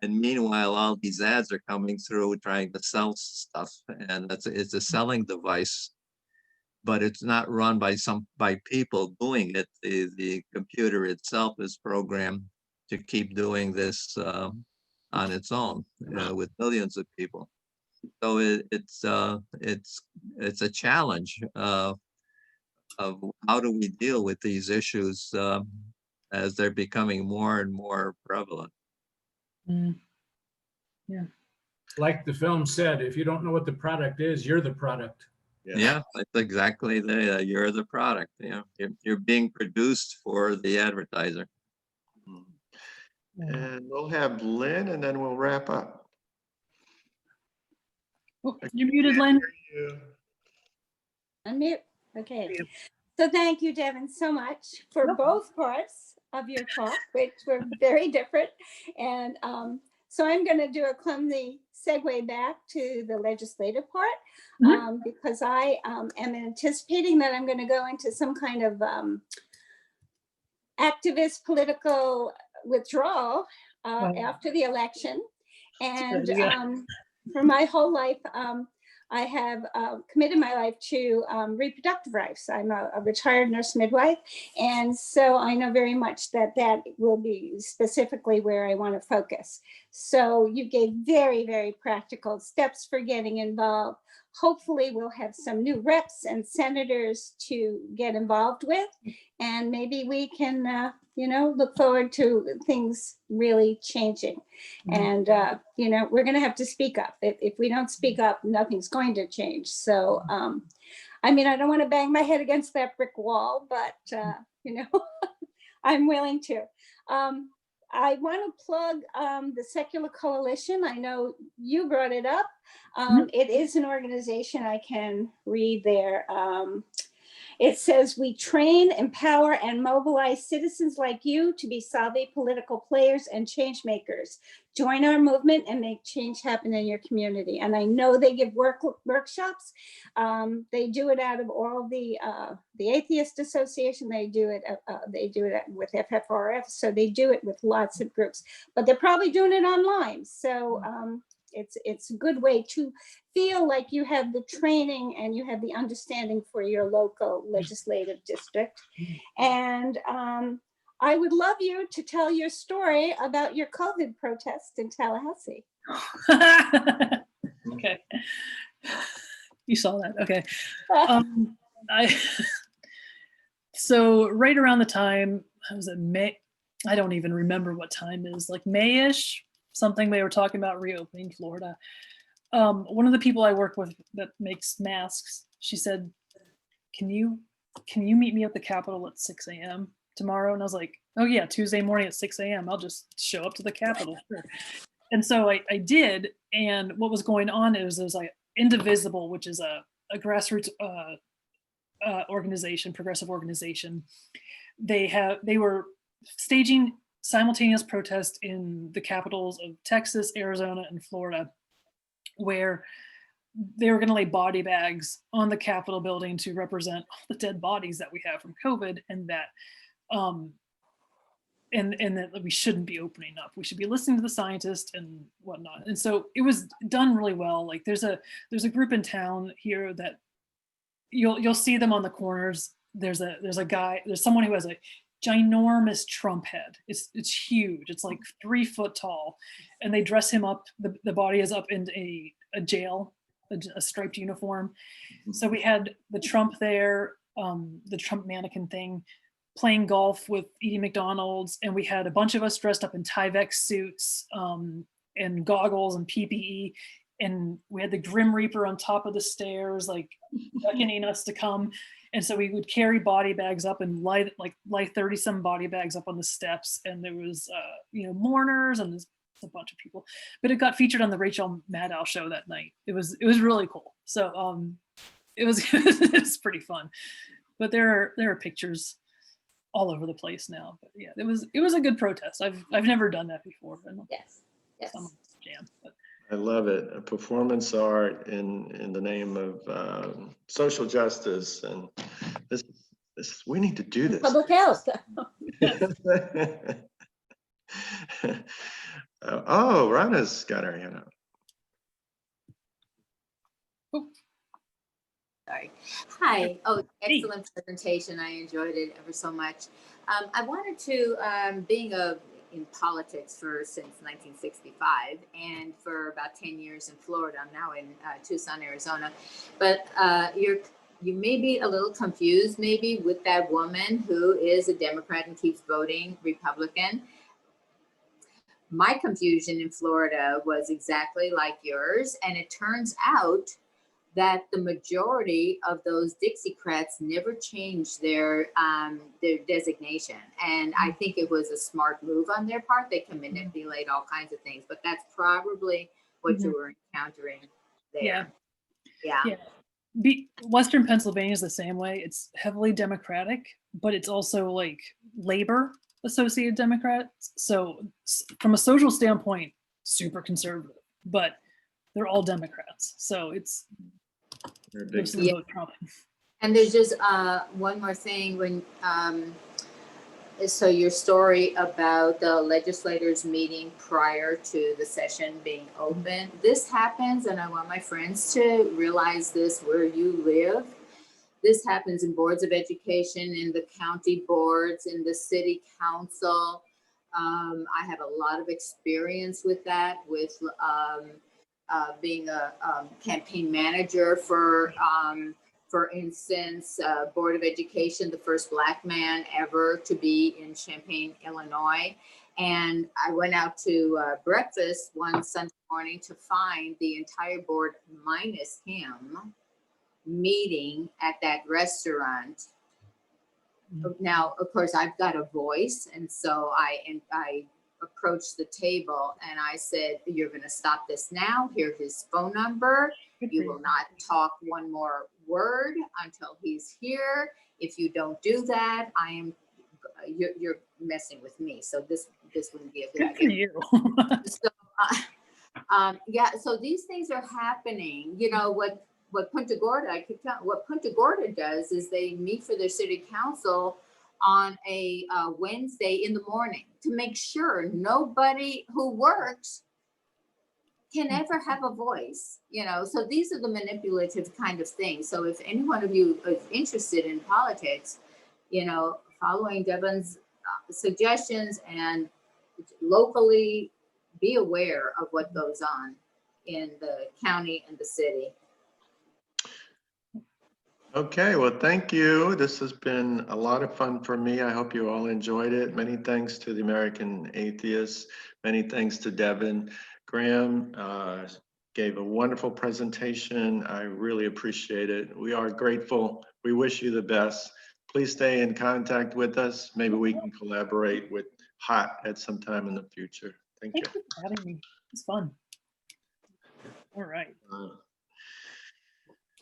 And meanwhile, all these ads are coming through trying to sell stuff, and it's a selling device. But it's not run by people doing it. The computer itself is programmed to keep doing this on its own with millions of people. So it's a challenge of how do we deal with these issues as they're becoming more and more prevalent.
Yeah.
Like the film said, if you don't know what the product is, you're the product.
Yeah, that's exactly you're the product. You're being produced for the advertiser.
And we'll have Lynn, and then we'll wrap up.
Oh, you're muted, Lynn.
Unmute. Okay. So thank you, Devon, so much for both parts of your talk, which were very different. And so I'm going to do a clumsy segue back to the legislative part, because I am anticipating that I'm going to go into some kind of activist political withdrawal
Wow.
after the election. And
Yeah.
for my whole life, I have committed my life to reproductive rights. I'm a retired nurse midwife. And so I know very much that that will be specifically where I want to focus. So you gave very, very practical steps for getting involved. Hopefully we'll have some new reps and senators to get involved with. And maybe we can, you know, look forward to things really changing. And, you know, we're going to have to speak up. If we don't speak up, nothing's going to change. So, I mean, I don't want to bang my head against that brick wall, but, you know, I'm willing to. I want to plug the Secular Coalition. I know you brought it up. It is an organization I can read there. It says, we train, empower, and mobilize citizens like you to be savvy political players and change makers. Join our movement and make change happen in your community. And I know they give workshops. They do it out of all the Atheist Association. They do it with FFRF. So they do it with lots of groups, but they're probably doing it online. So it's a good way to feel like you have the training and you have the understanding for your local legislative district. And I would love you to tell your story about your COVID protest in Tallahassee.
Okay. You saw that. Okay. So right around the time, was it May? I don't even remember what time it is, like May-ish, something they were talking about reopening Florida. One of the people I work with that makes masks, she said, can you meet me at the Capitol at 6 a.m. tomorrow? And I was like, oh yeah, Tuesday morning at 6 a.m. I'll just show up to the Capitol. Sure. And so I did. And what was going on is there's like Indivisible, which is a grassroots organization, progressive organization. They were staging simultaneous protests in the capitals of Texas, Arizona, and Florida, where they were going to lay body bags on the Capitol building to represent all the dead bodies that we have from COVID, and that and that we shouldn't be opening up. We should be listening to the scientists and whatnot. And so it was done really well. Like there's a group in town here that you'll see them on the corners. There's someone who has a ginormous Trump head. It's huge. It's like 3 foot tall, and they dress him up. The body is up in a jail, a striped uniform. So we had the Trump there, the Trump mannequin thing, playing golf with Edie McDonald's, and we had a bunch of us dressed up in Tyvek suits and goggles and PPE, and we had the Grim Reaper on top of the stairs, like beckoning us to come. And so we would carry body bags up and light 30 some body bags up on the steps, and there was mourners and there's a bunch of people. But it got featured on the Rachel Maddow show that night. It was really cool. So it was pretty fun. But there are pictures all over the place now. But yeah, it was a good protest. I've never done that before.
Yes.
Jam. But.
I love it. A performance art in the name of social justice, and this we need to do this.
Public health.
Oh, Rana's got her hand up.
Sorry. Hi. Oh, excellent presentation. I enjoyed it ever so much. I wanted to, being in politics since 1965 and for about 10 years in Florida. I'm now in Tucson, Arizona. But you may be a little confused maybe with that woman who is a Democrat and keeps voting Republican. My confusion in Florida was exactly like yours. And it turns out that the majority of those Dixiecrats never changed their designation. And I think it was a smart move on their part. They can manipulate all kinds of things, but that's probably what you were encountering there. Yeah.
Western Pennsylvania is the same way. It's heavily Democratic, but it's also like labor associated Democrats. So from a social standpoint, super conservative, but they're all Democrats. So it's
And there's just one more thing. When So your story about the legislators meeting prior to the session being open, this happens, and I want my friends to realize this where you live. This happens in boards of education, in the county boards, in the city council. I have a lot of experience with that, with being a campaign manager for instance, Board of Education, the first Black man ever to be in Champaign, Illinois. And I went out to breakfast one Sunday morning to find the entire board minus him meeting at that restaurant. Now, of course, I've got a voice, and so I approached the table and I said, "You're going to stop this now. Here's his phone number. You will not talk one more word until he's here. If you don't do that, you're messing with me. So this wouldn't be a good idea." So, yeah, so these things are happening. You know, what Punta Gorda, what Punta Gorda does is they meet for their city council on a Wednesday in the morning to make sure nobody who works can ever have a voice, you know. So these are the manipulative kind of things. So if any one of you is interested in politics, you know, following Devon's suggestions and locally be aware of what goes on in the county and the city.
Okay, well, thank you. This has been a lot of fun for me. I hope you all enjoyed it. Many thanks to the American Atheists. Many thanks to Devon Graham. Gave a wonderful presentation. I really appreciate it. We are grateful. We wish you the best. Please stay in contact with us. Maybe we can collaborate with HOT at some time in the future. Thank you.
Thank you for having me. It's fun. All right.